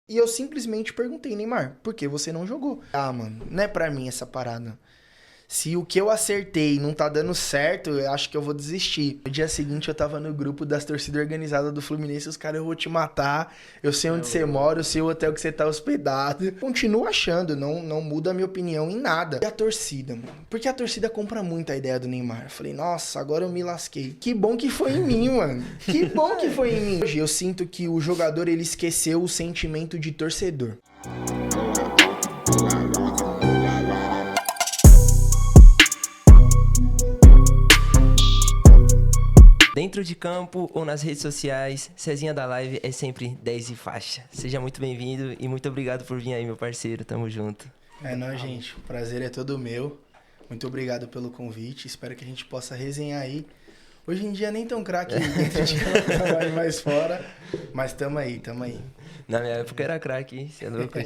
E eu simplesmente perguntei, Neymar, por que você não jogou? Ah, mano, não é pra mim essa parada. Se o que eu acertei não tá dando certo, eu acho que eu vou desistir. No dia seguinte eu tava no grupo das torcidas organizadas do Fluminense, os caras, eu vou te matar, eu sei onde você mora, eu sei o hotel que você tá hospedado. Continuo achando, não muda a minha opinião em nada. E a torcida, mano? Porque a torcida compra muito a ideia do Neymar. Eu falei, nossa, agora eu me lasquei. Que bom que foi em mim, mano. Que bom que foi em mim. Hoje eu sinto que o jogador, ele esqueceu o sentimento de torcedor. Dentro de campo ou nas redes sociais, Cezinha da Live é sempre 10 e faixa. Seja muito bem-vindo e muito obrigado por vir aí, meu parceiro. Tamo junto. É nóis, gente. O prazer é todo meu. Muito obrigado pelo convite. Espero que a gente possa resenhar aí. Hoje em dia nem tão craque dentro de campo, mais fora. Mas tamo aí, tamo aí. Na minha época era craque, você é louco?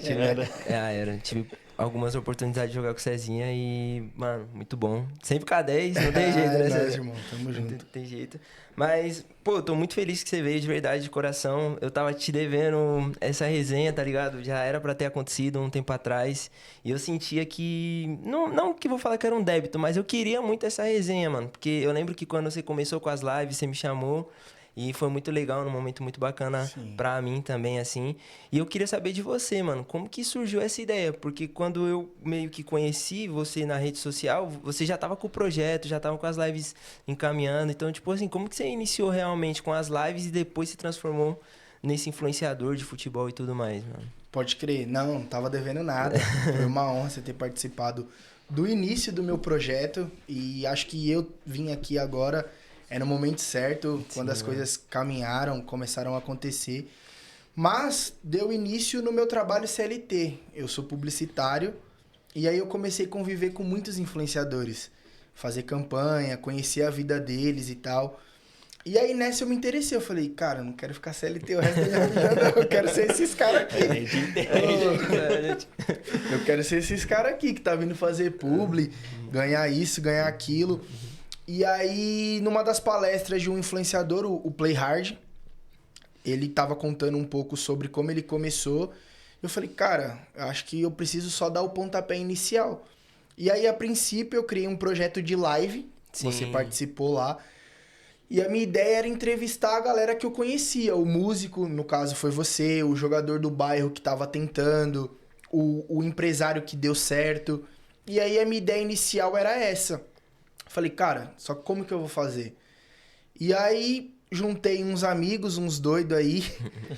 Era. Tive algumas oportunidades de jogar com o Cezinha e, mano, muito bom. Sempre K10, não tem jeito, né, É nóis, Cezinha? irmão. Tamo junto. Não tem jeito. Mas, pô, tô muito feliz que você veio de verdade, de coração. Eu tava te devendo essa resenha, tá ligado? Já era pra ter acontecido um tempo atrás. E eu sentia que... Não que vou falar que era um débito, mas eu queria muito essa resenha, mano. Porque eu lembro que quando você começou com as lives, você me chamou. E foi muito legal, num momento muito bacana Sim. pra mim também, assim. E eu queria saber de você, mano, como que surgiu essa ideia? Porque quando eu meio que conheci você na rede social, você já tava com o projeto, já tava com as lives encaminhando. Então, tipo assim, como que você iniciou realmente com as lives e depois se transformou nesse influenciador de futebol e tudo mais, mano? Pode crer. Não tava devendo nada. Foi uma honra você ter participado do início do meu projeto. E acho que eu vim aqui agora no momento certo, quando as coisas caminharam, começaram a acontecer. Mas deu início no meu trabalho CLT. Eu sou publicitário e aí eu comecei a conviver com muitos influenciadores. Fazer campanha, conhecer a vida deles e tal. E aí nessa eu me interessei. Eu falei, cara, eu não quero ficar CLT o resto da minha vida, não. Eu quero ser esses caras aqui. Eu quero ser esses caras aqui que tá vindo fazer publi, ganhar isso, ganhar aquilo. E aí, numa das palestras de um influenciador, o Play Hard, ele tava contando um pouco sobre como ele começou. Eu falei, cara, eu acho que eu preciso só dar o pontapé inicial. E aí, a princípio, eu criei um projeto de live. Sim. Você participou lá. E a minha ideia era entrevistar a galera que eu conhecia. O músico, no caso, foi você. O jogador do bairro que tava tentando. O empresário que deu certo. E aí, a minha ideia inicial era essa. Falei, cara, só como que eu vou fazer? E aí, juntei uns amigos, uns doidos aí.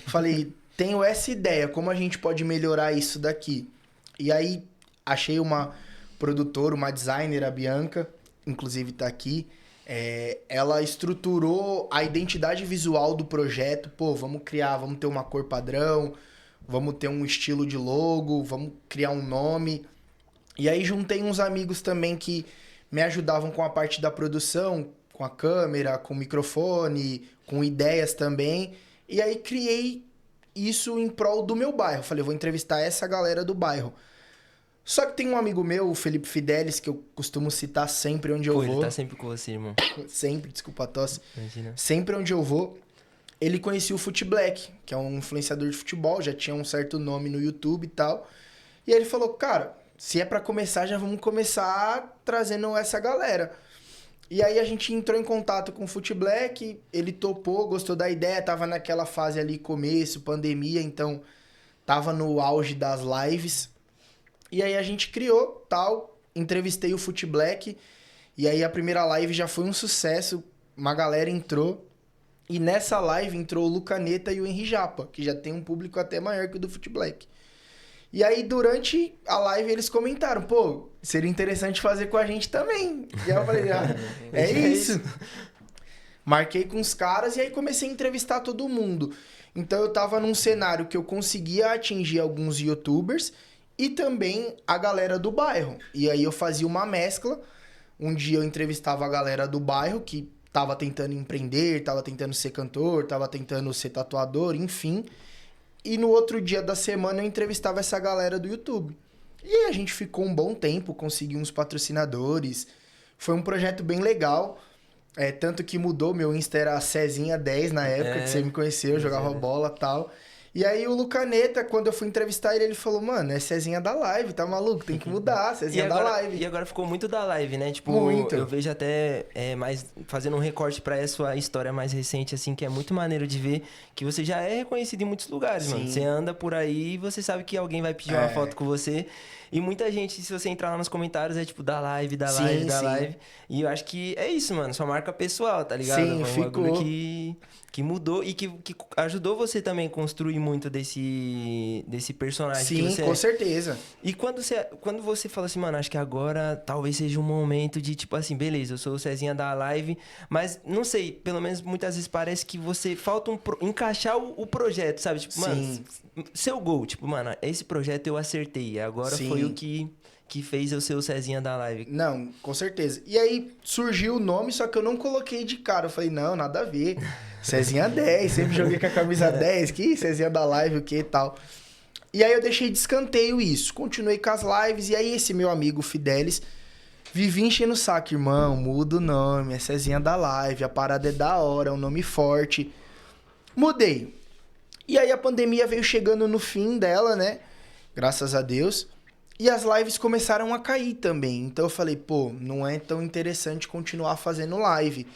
Falei, tenho essa ideia, como a gente pode melhorar isso daqui? E aí, achei uma produtora, uma designer, a Bianca, inclusive tá aqui. Ela estruturou a identidade visual do projeto. Pô, vamos criar, vamos ter uma cor padrão, vamos ter um estilo de logo, vamos criar um nome. E aí, juntei uns amigos também que me ajudavam com a parte da produção, com a câmera, com o microfone, com ideias também. E aí criei isso em prol do meu bairro. Falei, vou entrevistar essa galera do bairro. Só que tem um amigo meu, o Felipe Fidelis, que eu costumo citar sempre onde eu Pô, vou. ele tá sempre com você, irmão. Sempre, desculpa a tosse. Imagina. Sempre onde eu vou. Ele conhecia o Foot Black, que é um influenciador de futebol, já tinha um certo nome no YouTube e tal. E aí ele falou, cara, se é pra começar, já vamos começar trazendo essa galera. E aí a gente entrou em contato com o Foot Black, ele topou, gostou da ideia, tava naquela fase ali, começo, pandemia, então tava no auge das lives. E aí a gente criou, tal, entrevistei o Foot Black, e aí a primeira live já foi um sucesso, uma galera entrou, e nessa live entrou o Lucaneta e o Henri Japa, que já tem um público até maior que o do Foot Black. E aí, durante a live, eles comentaram, pô, seria interessante fazer com a gente também. E aí eu falei, é isso. Marquei com os caras e aí comecei a entrevistar todo mundo. Então, eu tava num cenário que eu conseguia atingir alguns youtubers e também a galera do bairro. E aí, eu fazia uma mescla. Um dia, eu entrevistava a galera do bairro que tava tentando empreender, tava tentando ser cantor, tava tentando ser tatuador, enfim. E no outro dia da semana eu entrevistava essa galera do YouTube. E aí a gente ficou um bom tempo, conseguiu uns patrocinadores. Foi um projeto bem legal. Tanto que mudou, meu Insta era Cezinha10 na época que você me conheceu, eu jogava bola e tal. E aí o Lucaneta, quando eu fui entrevistar ele, ele falou, mano, é Cezinha da live, tá maluco? Tem que mudar, Cezinha da live. E agora ficou muito da live, né? Tipo, muito. Eu vejo até mais fazendo um recorte pra essa história mais recente, assim, que é muito maneiro de ver que você já é reconhecido em muitos lugares, mano. Você anda por aí e você sabe que alguém vai pedir uma foto com você. E muita gente, se você entrar lá nos comentários, é tipo, da live, da live, da live. E eu acho que é isso, mano. Sua marca pessoal, tá ligado? Sim, foi um bagulho que mudou e que ajudou você também a construir muito desse personagem. Sim, que você com certeza. E quando você fala assim, mano, acho que agora talvez seja um momento de, tipo assim, beleza, eu sou o Cezinha da live, mas não sei, pelo menos muitas vezes parece que você falta encaixar o projeto, sabe? Tipo, mano, seu gol, tipo, mano, esse projeto eu acertei, agora foi o que fez eu ser o Cezinha da live. Não, com certeza. E aí surgiu o nome, só que eu não coloquei de cara. Eu falei, não, nada a ver. Cezinha 10, sempre joguei com a camisa 10, que Cezinha da live, o que e tal. E aí eu deixei de escanteio isso. Continuei com as lives, e aí esse meu amigo Fidelis vivia enchendo o saco. Irmão, muda o nome, é Cezinha da live, a parada é da hora, é um nome forte. Mudei. E aí a pandemia veio chegando no fim dela, né? Graças a Deus. E as lives começaram a cair também. Então eu falei, pô, não é tão interessante continuar fazendo live.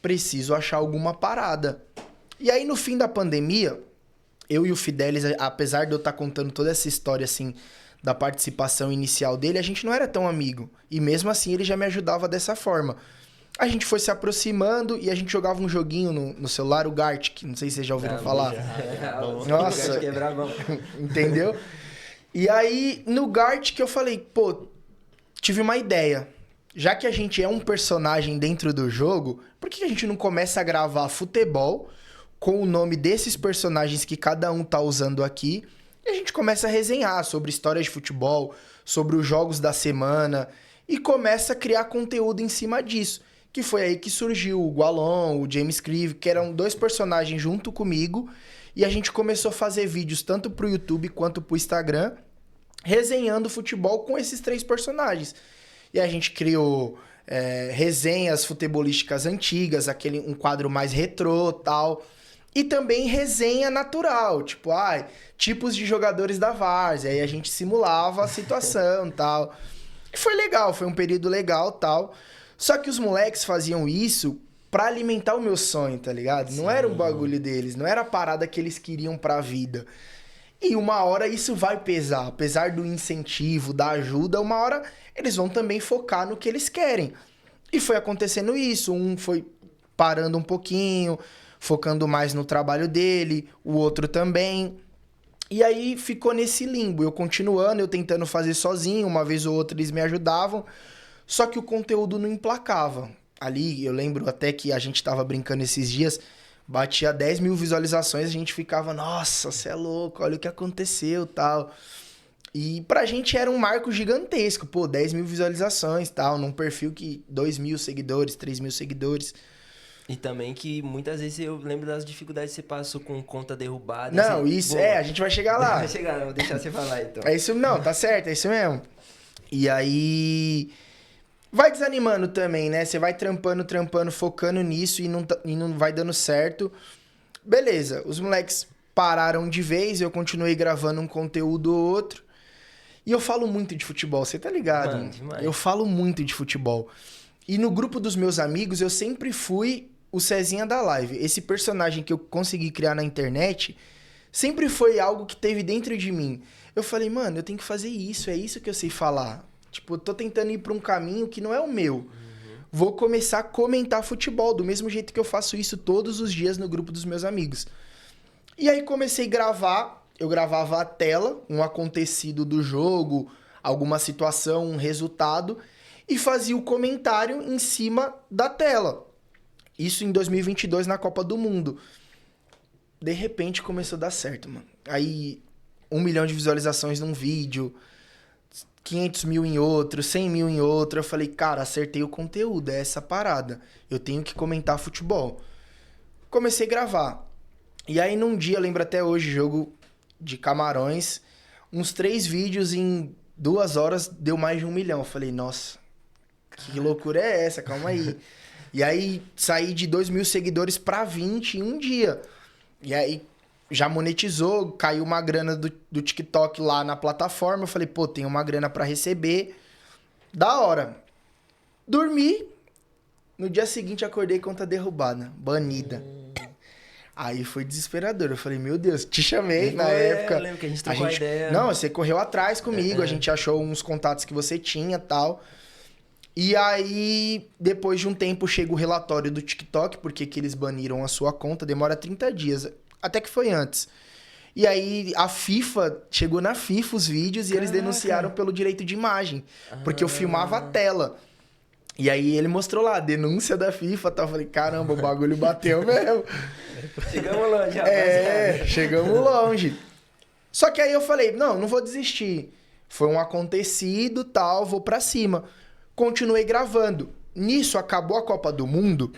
Preciso achar alguma parada. E aí no fim da pandemia, eu e o Fidelis, apesar de eu estar contando toda essa história assim da participação inicial dele, a gente não era tão amigo. E mesmo assim ele já me ajudava dessa forma. A gente foi se aproximando e a gente jogava um joguinho no celular, o Gartic. Não sei se vocês já ouviram falar. Nossa, entendeu? E aí, no Gartic, eu falei, pô, tive uma ideia. Já que a gente é um personagem dentro do jogo, por que a gente não começa a gravar futebol com o nome desses personagens que cada um tá usando aqui? E a gente começa a resenhar sobre histórias de futebol, sobre os jogos da semana, e começa a criar conteúdo em cima disso. Que foi aí que surgiu o Gualon, o James Crive, que eram 2 personagens junto comigo, e a gente começou a fazer vídeos tanto pro YouTube quanto pro Instagram, resenhando futebol com esses 3 personagens. E a gente criou resenhas futebolísticas antigas, um quadro mais retrô, tal. E também resenha natural, tipo, tipos de jogadores da várzea. Aí a gente simulava a situação, tal. E foi legal, foi um período legal, tal. Só que os moleques faziam isso pra alimentar o meu sonho, tá ligado? Não era o bagulho deles, não era a parada que eles queriam pra vida. E uma hora isso vai pesar. Apesar do incentivo, da ajuda, uma hora eles vão também focar no que eles querem. E foi acontecendo isso. Um foi parando um pouquinho, focando mais no trabalho dele, o outro também. E aí ficou nesse limbo. Eu continuando, eu tentando fazer sozinho, uma vez ou outra eles me ajudavam. Só que o conteúdo não emplacava. Ali, eu lembro até que a gente tava brincando esses dias, batia 10 mil visualizações, a gente ficava, nossa, você é louco, olha o que aconteceu, tal. E pra gente era um marco gigantesco, pô, 10 mil visualizações, tal, num perfil que 2 mil seguidores, 3 mil seguidores. E também que muitas vezes eu lembro das dificuldades que você passou com conta derrubada. Não, assim, isso, a gente vai chegar lá. Vai chegar, vou deixar você falar então. É isso, não, tá certo, é isso mesmo. E aí... vai desanimando também, né? Você vai trampando, focando nisso e não vai dando certo. Beleza, os moleques pararam de vez, eu continuei gravando um conteúdo ou outro. E eu falo muito de futebol, você tá ligado? Mano, demais. Eu falo muito de futebol. E no grupo dos meus amigos, eu sempre fui o Cezinha da live. Esse personagem que eu consegui criar na internet sempre foi algo que teve dentro de mim. Eu falei, mano, eu tenho que fazer isso, é isso que eu sei falar. Tipo, eu tô tentando ir pra um caminho que não é o meu. Vou começar a comentar futebol, do mesmo jeito que eu faço isso todos os dias no grupo dos meus amigos. E aí comecei a gravar, eu gravava a tela, um acontecido do jogo, alguma situação, um resultado, e fazia o comentário em cima da tela. Isso em 2022 na Copa do Mundo. De repente começou a dar certo, mano. Aí 1 milhão de visualizações num vídeo, 500 mil em outro, 100 mil em outro. Eu falei, cara, acertei o conteúdo, é essa parada. Eu tenho que comentar futebol. Comecei a gravar. E aí num dia, eu lembro até hoje, jogo de Camarões, uns 3 vídeos em 2 horas deu mais de 1 milhão. Eu falei, nossa, que loucura é essa? Calma aí. E aí saí de 2 mil seguidores pra 20 em um dia. E aí já monetizou, caiu uma grana do TikTok lá na plataforma. Eu falei, pô, tem uma grana pra receber. Da hora. Dormi. No dia seguinte, acordei conta derrubada. Banida. Aí foi desesperador. Eu falei, meu Deus, te chamei na época. Eu lembro que a gente trocou a ideia. Não, você correu atrás comigo. A gente achou uns contatos que você tinha e tal. E aí, depois de um tempo, chega o relatório do TikTok, porque que eles baniram a sua conta. Demora 30 dias. Até que foi antes. E aí, a FIFA, chegou na FIFA os vídeos e eles denunciaram pelo direito de imagem. Porque eu filmava a tela. E aí, ele mostrou lá, a denúncia da FIFA, tá? Eu falei, caramba, o bagulho bateu mesmo. Chegamos longe, rapaziada. Chegamos longe. Só que aí eu falei, não vou desistir. Foi um acontecido, tal, vou pra cima. Continuei gravando. Nisso, acabou a Copa do Mundo,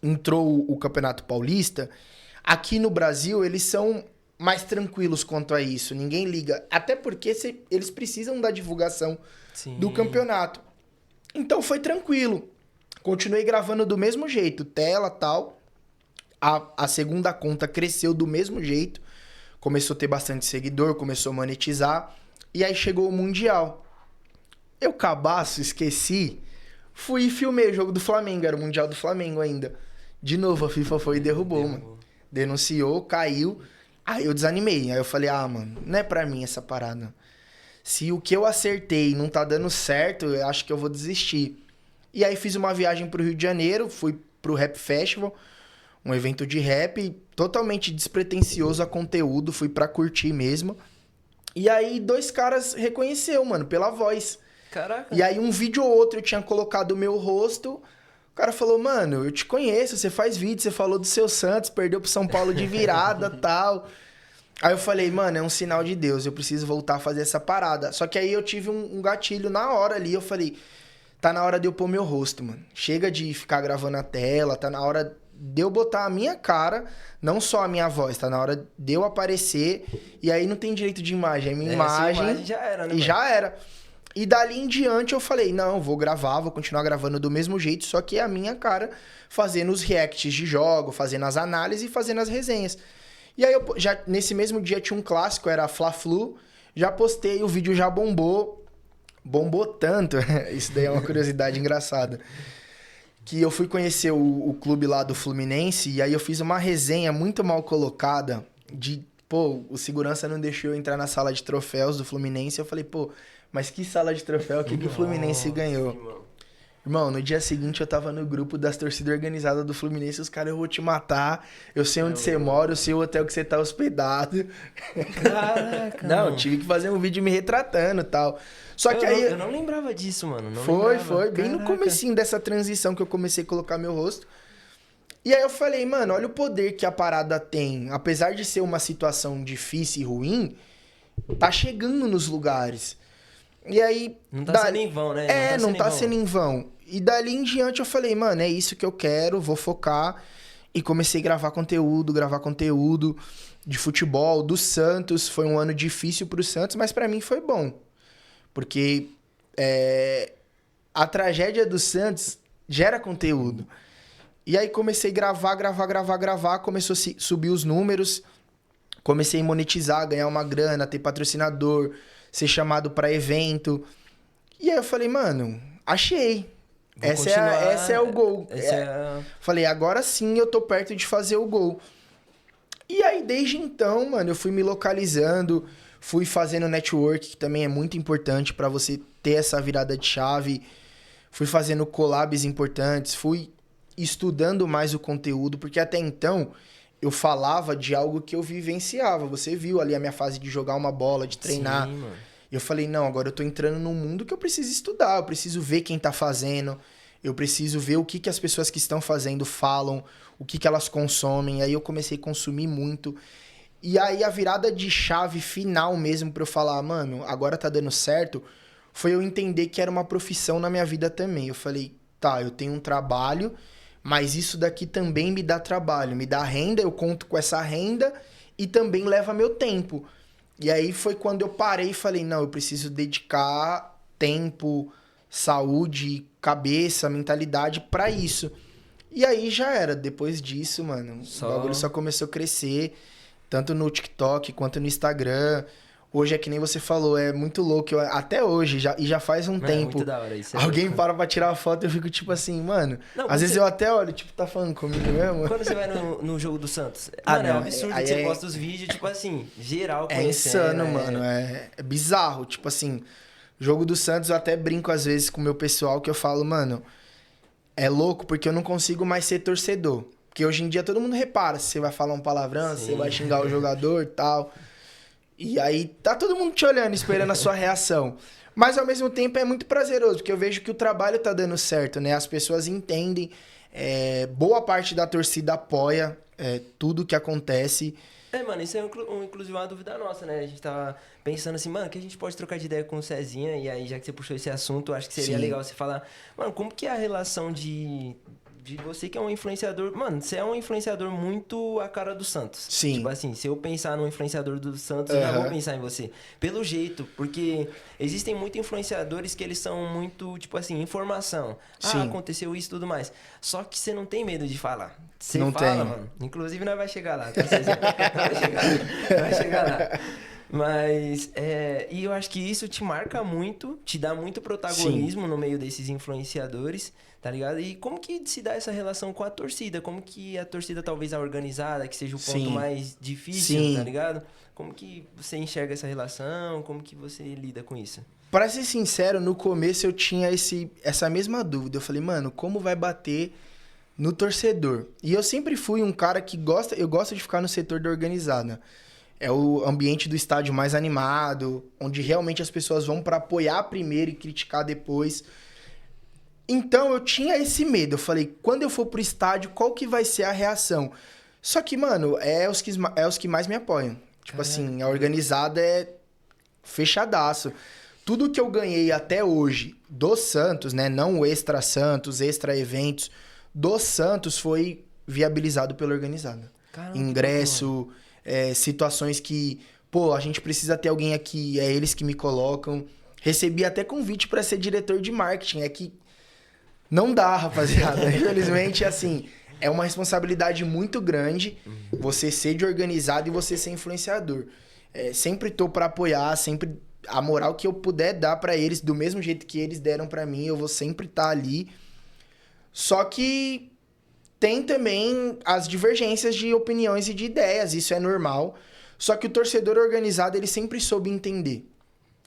entrou o Campeonato Paulista. Aqui no Brasil, eles são mais tranquilos quanto a isso. Ninguém liga. Até porque eles precisam da divulgação do campeonato. Então, foi tranquilo. Continuei gravando do mesmo jeito. Tela, tal. A segunda conta cresceu do mesmo jeito. Começou a ter bastante seguidor, começou a monetizar. E aí chegou o Mundial. Eu, cabaço, esqueci. Fui e filmei o jogo do Flamengo. Era o Mundial do Flamengo ainda. De novo, a FIFA foi e derrubou, mano. Denunciou, caiu. Aí eu desanimei. Aí eu falei, mano, não é pra mim essa parada. Se o que eu acertei não tá dando certo, eu acho que eu vou desistir. E aí fiz uma viagem pro Rio de Janeiro. Fui pro Rap Festival. Um evento de rap totalmente despretensioso a conteúdo. Fui pra curtir mesmo. E aí 2 caras reconheceu, mano, pela voz. Caraca. E aí um vídeo ou outro eu tinha colocado o meu rosto. O cara falou, mano, eu te conheço, você faz vídeo, você falou do seu Santos, perdeu pro São Paulo de virada e tal. Aí eu falei, mano, é um sinal de Deus, eu preciso voltar a fazer essa parada. Só que aí eu tive um gatilho na hora ali, eu falei, tá na hora de eu pôr meu rosto, mano. Chega de ficar gravando a tela, tá na hora de eu botar a minha cara, não só a minha voz, tá na hora de eu aparecer. E aí não tem direito de imagem, é minha imagem já era, né? E já era. E dali em diante eu falei, não, vou gravar, vou continuar gravando do mesmo jeito, só que é a minha cara fazendo os reacts de jogo, fazendo as análises e fazendo as resenhas. E aí, já nesse mesmo dia tinha um clássico, era Fla-Flu, já postei, o vídeo já bombou. Bombou tanto, isso daí é uma curiosidade engraçada. Que eu fui conhecer o clube lá do Fluminense, e aí eu fiz uma resenha muito mal colocada de, pô, o segurança não deixou eu entrar na sala de troféus do Fluminense. Eu falei, pô, mas que sala de troféu, o que o Fluminense ganhou? Irmão, no dia seguinte eu tava no grupo das torcidas organizadas do Fluminense, os caras, eu vou te matar, eu sei onde você mora, eu sei o hotel que você tá hospedado. Caraca. Não, tive que fazer um vídeo me retratando e tal. Só que aí... Eu não lembrava disso, mano. Foi. Bem no comecinho dessa transição que eu comecei a colocar meu rosto. E aí eu falei, mano, olha o poder que a parada tem. Apesar de ser uma situação difícil e ruim, tá chegando nos lugares. E aí... Não tá sendo em vão, né? Não tá sendo em vão. E dali em diante eu falei, mano, é isso que eu quero, vou focar. E comecei a gravar conteúdo de futebol, do Santos. Foi um ano difícil pro Santos, mas pra mim foi bom. Porque a tragédia do Santos gera conteúdo. E aí comecei a gravar, começou a subir os números, comecei a monetizar, ganhar uma grana, ter patrocinador, ser chamado pra evento. E aí eu falei, mano, achei. Esse é o gol. Falei, agora sim eu tô perto de fazer o gol. E aí desde então, mano, eu fui me localizando, fui fazendo network, que também é muito importante pra você ter essa virada de chave. Fui fazendo collabs importantes, fui estudando mais o conteúdo, porque até então eu falava de algo que eu vivenciava. Você viu ali a minha fase de jogar uma bola, de treinar. Sim, mano. Eu falei, não, agora eu tô entrando num mundo que eu preciso estudar, eu preciso ver quem tá fazendo, eu preciso ver o que as pessoas que estão fazendo falam, o que elas consomem. Aí eu comecei a consumir muito. E aí a virada de chave final mesmo pra eu falar, mano, agora tá dando certo, foi eu entender que era uma profissão na minha vida também. Eu falei, tá, eu tenho um trabalho, mas isso daqui também me dá trabalho, me dá renda, eu conto com essa renda e também leva meu tempo. E aí foi quando eu parei e falei, não, eu preciso dedicar tempo, saúde, cabeça, mentalidade pra isso. E aí já era. Depois disso, mano, o bagulho só começou a crescer. tanto no TikTok quanto no Instagram. Hoje é que nem você falou, é muito louco. Até hoje, já faz um tempo. É muito da hora isso. Alguém para pra tirar uma foto e eu fico tipo assim, mano. Não, às vezes eu até olho, tipo, tá falando comigo mesmo? Quando você vai no jogo do Santos, Ah, mano, é um não, absurdo aí que você é- posta os vídeos, tipo assim, geral É conhecendo. insano, mano. É bizarro. Tipo assim, jogo do Santos eu até brinco às vezes com o meu pessoal que eu falo, mano, é louco porque eu não consigo mais ser torcedor. Porque hoje em dia todo mundo repara se você vai falar um palavrão, se você Sim. vai xingar o jogador e tal. E aí tá todo mundo te olhando, esperando a sua reação. Mas ao mesmo tempo é muito prazeroso, porque eu vejo que o trabalho tá dando certo, né? As pessoas entendem, boa parte da torcida apoia tudo que acontece. Mano, isso é inclusive uma dúvida nossa, né? A gente tava pensando assim, mano, que a gente pode trocar de ideia com o Cezinha, e aí, já que você puxou esse assunto, eu acho que seria Sim. legal você falar, mano, como que é a relação de você que é um influenciador. Mano, você é um influenciador muito a cara do Santos. Sim. Tipo assim, se eu pensar num influenciador do Santos, eu já vou pensar em você. Pelo jeito, porque existem muitos influenciadores que eles são muito, tipo assim, informação. Sim. Aconteceu isso e tudo mais. Só que você não tem medo de falar. Você Não fala, tem. mano. Inclusive, nós vai chegar lá. Tá? Vai chegar lá. Mas, e eu acho que isso te marca muito, te dá muito protagonismo no meio desses influenciadores, tá ligado? E como que se dá essa relação com a torcida? Como que a torcida, talvez a organizada, que seja o ponto mais difícil, tá ligado? Como que você enxerga essa relação? Como que você lida com isso? Pra ser sincero, no começo eu tinha essa mesma dúvida. Eu falei, mano, como vai bater no torcedor? E eu sempre fui um cara que eu gosto de ficar no setor da organizada. É o ambiente do estádio mais animado, onde realmente as pessoas vão pra apoiar primeiro e criticar depois. Então eu tinha esse medo. Eu falei, quando eu for pro estádio, qual que vai ser a reação? Só que, mano, é os que mais me apoiam. Tipo assim, a organizada é fechadaço. Tudo que eu ganhei até hoje do Santos, né? Não o Extra Santos, Extra Eventos, do Santos foi viabilizado pela organizada. Caramba, Ingresso, situações que, pô, a gente precisa ter alguém aqui, é eles que me colocam. Recebi até convite para ser diretor de marketing. É que não dá, rapaziada. Infelizmente, assim, é uma responsabilidade muito grande você ser de organizado e você ser influenciador. Sempre tô para apoiar, sempre a moral que eu puder dar para eles, do mesmo jeito que eles deram para mim, eu vou sempre estar ali. Só que tem também as divergências de opiniões e de ideias, isso é normal. Só que o torcedor organizado, ele sempre soube entender.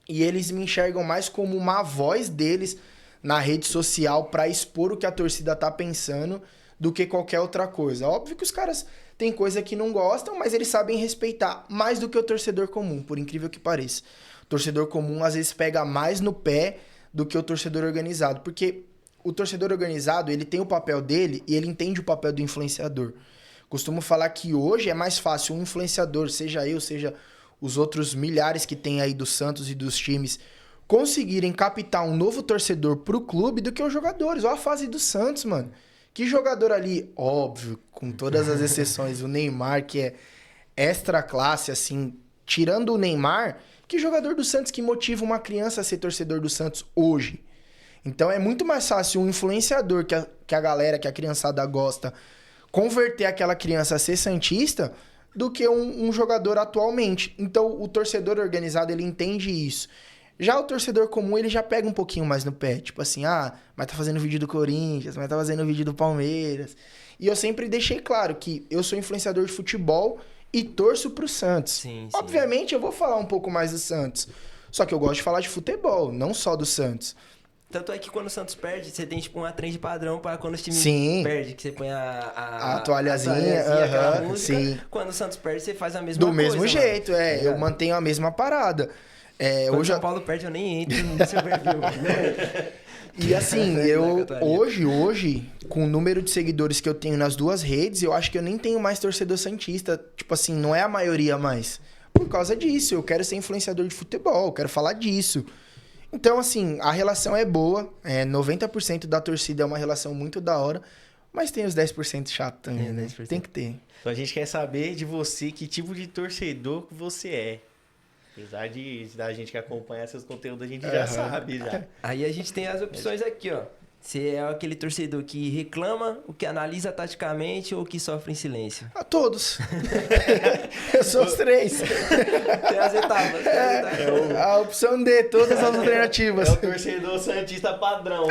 E eles me enxergam mais como uma voz deles na rede social para expor o que a torcida tá pensando do que qualquer outra coisa. Óbvio que os caras têm coisa que não gostam, mas eles sabem respeitar mais do que o torcedor comum, por incrível que pareça. O torcedor comum às vezes pega mais no pé do que o torcedor organizado, porque o torcedor organizado, ele tem o papel dele e ele entende o papel do influenciador. Costumo falar que hoje é mais fácil um influenciador, seja eu, seja os outros milhares que tem aí do Santos e dos times, conseguirem captar um novo torcedor pro clube do que os jogadores. Olha a fase do Santos, mano. Que jogador ali, óbvio, com todas as exceções, o Neymar, que é extra classe, assim, tirando o Neymar, que jogador do Santos que motiva uma criança a ser torcedor do Santos hoje? Então é muito mais fácil um influenciador que a galera, que a criançada gosta, converter aquela criança a ser santista do que um jogador atualmente. Então o torcedor organizado, ele entende isso. Já o torcedor comum, ele já pega um pouquinho mais no pé. Tipo assim, mas tá fazendo vídeo do Corinthians, mas tá fazendo vídeo do Palmeiras. E eu sempre deixei claro que eu sou influenciador de futebol e torço pro Santos. Sim. Obviamente eu vou falar um pouco mais do Santos. Só que eu gosto de falar de futebol, não só do Santos. Tanto é que quando o Santos perde, você tem tipo uma trend padrão para quando os times perdem, que você põe a toalhazinha, aquela música. sim. Quando o Santos perde, você faz a mesma coisa. Do mesmo jeito, mano. eu mantenho a mesma parada. Quando o São Paulo perde, eu nem entro no seu perfil. E assim, hoje, com o número de seguidores que eu tenho nas duas redes, eu acho que eu nem tenho mais torcedor santista. Tipo assim, não é a maioria mais. Por causa disso, eu quero ser influenciador de futebol, eu quero falar disso. Então, assim, a relação é boa. 90% da torcida é uma relação muito da hora. Mas tem os 10% chato também, né? 10%. Tem que ter. Então a gente quer saber de você que tipo de torcedor que você é. Apesar da gente que acompanha seus conteúdos, a gente já sabe, já. Aí a gente tem as opções aqui, ó. Você é aquele torcedor que reclama, o que analisa taticamente ou que sofre em silêncio? A todos. Eu sou os três. Tem as etapas. A opção D, todas as alternativas. É o torcedor santista padrão.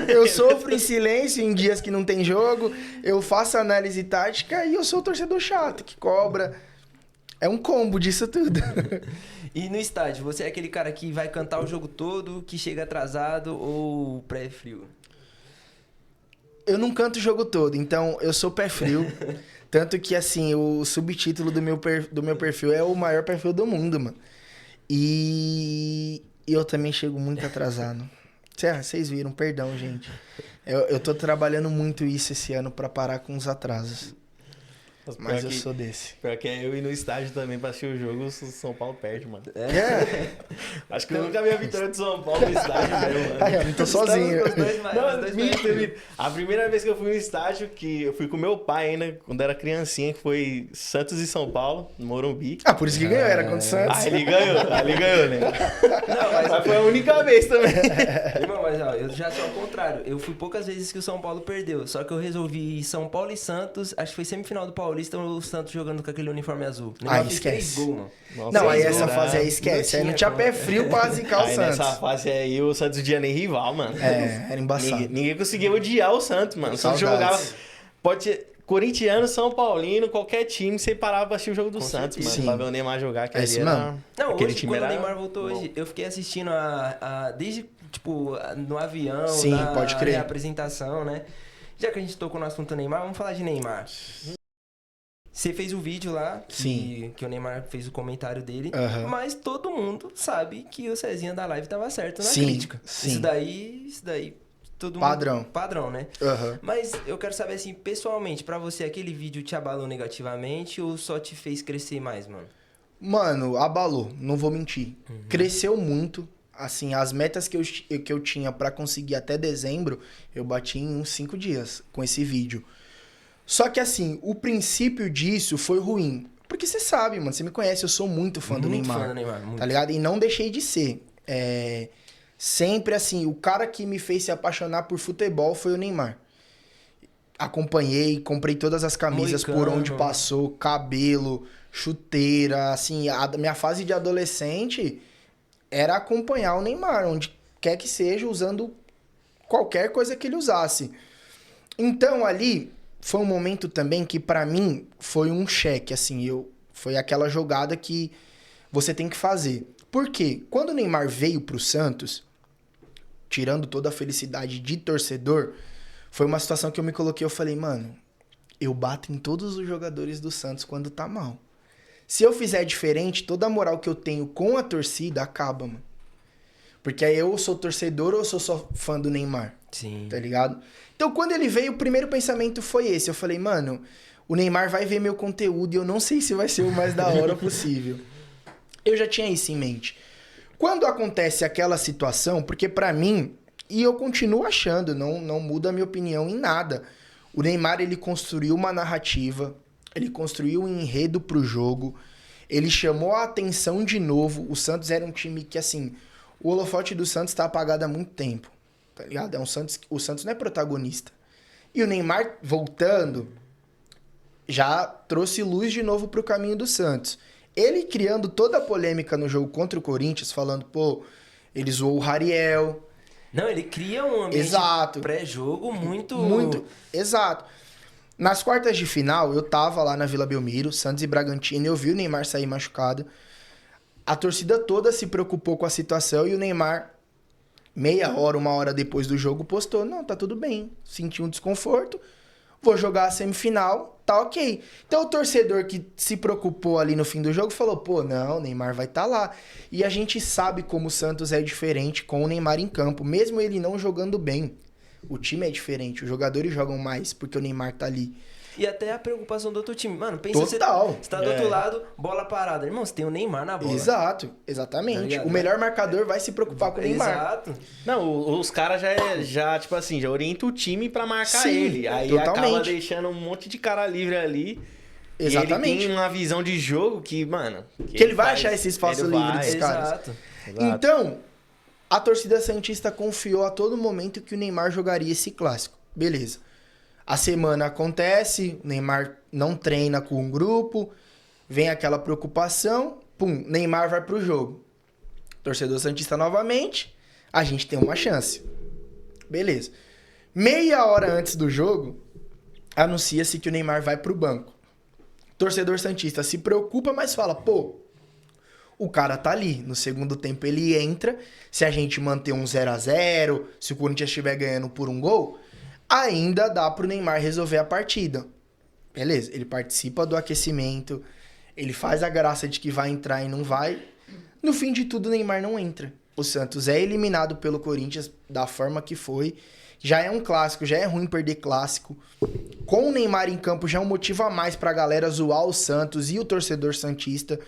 Eu sofro em silêncio em dias que não tem jogo, eu faço análise tática e eu sou o torcedor chato, que cobra. É um combo disso tudo. E no estádio, você é aquele cara que vai cantar o jogo todo, que chega atrasado ou pré-frio? Eu não canto o jogo todo, então eu sou pé frio. Tanto que, assim, o subtítulo do meu perfil é o maior perfil do mundo, mano. E eu também chego muito atrasado. Vocês viram, perdão, gente. Eu tô trabalhando muito isso esse ano pra parar com os atrasos. Mas eu sou desse. Pior que é eu ir no estádio também pra assistir o jogo, o São Paulo perde, mano. Acho que eu nunca vi a vitória do São Paulo no estádio mesmo, mano. Ai, eu não tô sozinho. A primeira vez que eu fui no estádio, que eu fui com meu pai ainda, quando era criancinha, que foi Santos e São Paulo, no Morumbi. Ah, por isso que ganhou, era contra o Santos. Ah, ele ganhou, né? Não, mas foi a única vez também. Irmão, mas ó, eu já sou ao contrário. Eu fui poucas vezes que o São Paulo perdeu. Só que eu resolvi São Paulo e Santos, acho que foi semifinal do Paulista, o Santos jogando com aquele uniforme azul. Ah, esquece. 3 gols, mano. Nossa, Não, aí gols, essa né? fase aí esquece. Aí não tinha pé frio pra zicar o Aí Santos. nessa fase aí o Santos não tinha nem rival, mano. Era embaçado. Ninguém conseguia odiar o Santos, mano. O Santos Saudades. jogava. Pode ser corintiano, São Paulino, qualquer time, você parava pra assistir o jogo do Santos, certeza. mano. Sim. Pra ver o Neymar jogar, que É ali isso era... mesmo. Não, aquele hoje, time quando era o Neymar voltou hoje, eu fiquei assistindo desde, tipo, no avião, Sim, na pode crer. apresentação, né? Já que a gente tocou no assunto Neymar, vamos falar de Neymar. Você fez o vídeo lá, Sim. que o Neymar fez o comentário dele, Aham. mas todo mundo sabe que o Cezinha da live tava certo na Sim, crítica. sim. Isso daí, todo mundo... Padrão. Padrão, né? Aham. Mas eu quero saber, assim, pessoalmente, pra você, aquele vídeo te abalou negativamente ou só te fez crescer mais, mano? Mano, abalou, não vou mentir. Cresceu muito. Assim, as metas que eu tinha pra conseguir até dezembro, eu bati em uns 5 dias com esse vídeo. Só que assim, o princípio disso foi ruim. Porque você sabe, mano, você me conhece, eu sou muito fã do Neymar. Muito fã do Neymar, muito. Tá ligado? E não deixei de ser. Sempre assim, o cara que me fez se apaixonar por futebol foi o Neymar. Acompanhei, comprei todas as camisas por Moicano. onde passou, cabelo, chuteira, assim, a minha fase de adolescente era acompanhar o Neymar, onde quer que seja, usando qualquer coisa que ele usasse. Então, ali, foi um momento também que, pra mim, foi um cheque, assim, foi aquela jogada que você tem que fazer. Por quê? Quando o Neymar veio pro Santos, tirando toda a felicidade de torcedor, foi uma situação que eu me coloquei, eu falei, mano, eu bato em todos os jogadores do Santos quando tá mal. Se eu fizer diferente, toda a moral que eu tenho com a torcida acaba, mano. Porque aí eu sou torcedor ou eu sou só fã do Neymar, Sim. tá ligado? Então, quando ele veio, o primeiro pensamento foi esse. Eu falei, mano, o Neymar vai ver meu conteúdo e eu não sei se vai ser o mais da hora possível. Eu já tinha isso em mente. Quando acontece aquela situação, porque pra mim, e eu continuo achando, não muda a minha opinião em nada. O Neymar, ele construiu uma narrativa, ele construiu um enredo pro jogo, ele chamou a atenção de novo. O Santos era um time que, assim, o holofote do Santos tá apagado há muito tempo, tá ligado? O Santos não é protagonista. E o Neymar, voltando, já trouxe luz de novo pro caminho do Santos. Ele criando toda a polêmica no jogo contra o Corinthians, falando, pô, ele zoou o Rariel. Não, ele cria um ambiente Exato. pré-jogo muito... Exato. Nas quartas de final, eu tava lá na Vila Belmiro, Santos e Bragantino, eu vi o Neymar sair machucado. A torcida toda se preocupou com a situação e o Neymar, meia hora, 1 hora depois do jogo, postou, não, tá tudo bem, senti um desconforto, vou jogar a semifinal, tá ok. Então o torcedor que se preocupou ali no fim do jogo falou, pô, não, o Neymar vai estar lá. E a gente sabe como o Santos é diferente com o Neymar em campo, mesmo ele não jogando bem. O time é diferente, os jogadores jogam mais porque o Neymar tá ali. E até a preocupação do outro time. Mano, pensa, Total. Você tá do outro lado, bola parada. Irmão, você tem o Neymar na bola. Exato, Tá exatamente. ligado, O melhor marcador vai se preocupar com o Neymar. Exato. Não, os caras já, tipo assim, já orientam o time pra marcar Sim, ele. Aí totalmente. acaba deixando um monte de cara livre ali. Exatamente. E ele tem uma visão de jogo que, mano... Que ele vai achar esse espaço livre dos caras. Exato. Então, A torcida santista confiou a todo momento que o Neymar jogaria esse clássico. Beleza. A semana acontece, o Neymar não treina com um grupo, vem aquela preocupação, pum, Neymar vai pro jogo. Torcedor santista novamente, a gente tem uma chance. Beleza. Meia hora antes do jogo, anuncia-se que o Neymar vai pro banco. Torcedor santista se preocupa, mas fala, pô, o cara tá ali. No segundo tempo ele entra. Se a gente manter um 0-0, se o Corinthians estiver ganhando por um gol, ainda dá pro Neymar resolver a partida. Beleza, ele participa do aquecimento, ele faz a graça de que vai entrar e não vai. No fim de tudo, o Neymar não entra. O Santos é eliminado pelo Corinthians da forma que foi. Já é um clássico, já é ruim perder clássico. Com o Neymar em campo já é um motivo a mais pra galera zoar o Santos e o torcedor santista.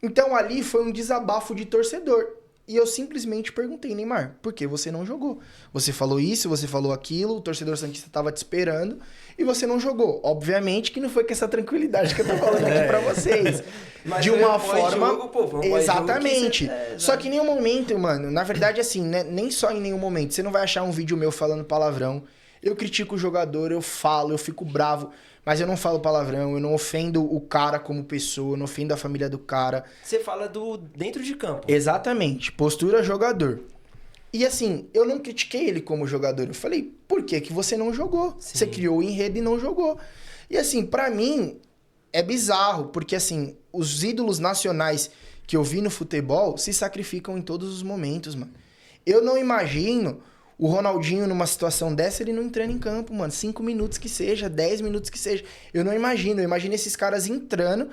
Então ali foi um desabafo de torcedor. E eu simplesmente perguntei, Neymar, por que você não jogou? Você falou isso, você falou aquilo, o torcedor santista tava te esperando e você não jogou. Obviamente que não foi com essa tranquilidade que eu tô falando aqui pra vocês. Mas de uma forma... Jogo, pô, foi um exatamente. pós-jogo que Só que em nenhum momento, mano, na verdade assim, né, nem só em nenhum momento, você não vai achar um vídeo meu falando palavrão. Eu critico o jogador, eu falo, eu fico bravo, mas eu não falo palavrão, eu não ofendo o cara como pessoa, eu não ofendo a família do cara. Você fala do dentro de campo. Exatamente, postura jogador. E assim, eu não critiquei ele como jogador, eu falei, por que que você não jogou? Sim. Você criou o enredo e não jogou. E assim, pra mim, é bizarro, porque assim, os ídolos nacionais que eu vi no futebol se sacrificam em todos os momentos, mano. Eu não imagino o Ronaldinho numa situação dessa, ele não entrando em campo, mano. 5 minutos que seja, 10 minutos que seja. Eu não imagino. Eu imagino esses caras entrando,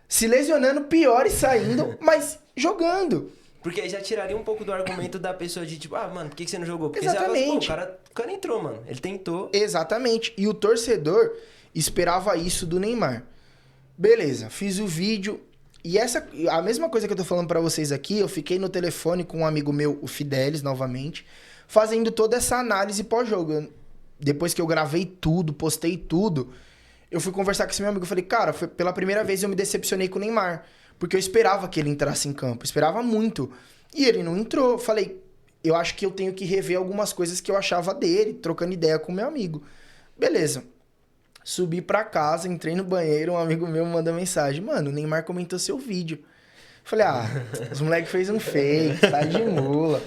se lesionando pior e saindo, mas jogando. Porque aí já tiraria um pouco do argumento da pessoa de tipo, mano, por que você não jogou? Porque Exatamente. Você o cara entrou, mano. Ele tentou. Exatamente. E o torcedor esperava isso do Neymar. Beleza, fiz o vídeo. E a mesma coisa que eu tô falando pra vocês aqui, eu fiquei no telefone com um amigo meu, o Fidelis, novamente, fazendo toda essa análise pós-jogo. Depois que eu gravei tudo, postei tudo, eu fui conversar com esse meu amigo. Eu falei, cara, pela primeira vez eu me decepcionei com o Neymar. Porque eu esperava que ele entrasse em campo. Esperava muito. E ele não entrou. Eu falei, eu acho que eu tenho que rever algumas coisas que eu achava dele, trocando ideia com o meu amigo. Beleza. Subi pra casa, entrei no banheiro, um amigo meu me mandou mensagem. Mano, o Neymar comentou seu vídeo. Falei, os moleques fez um fake, tá de mula.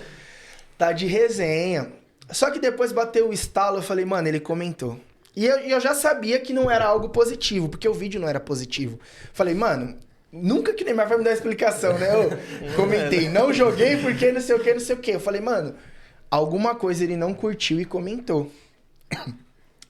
Tá de resenha. Só que depois bateu o estalo, eu falei, mano, ele comentou. E eu já sabia que não era algo positivo, porque o vídeo não era positivo. Falei, mano, nunca que o Neymar vai me dar explicação, né? Eu comentei, não joguei porque não sei o que, não sei o que. Eu falei, mano, alguma coisa ele não curtiu e comentou.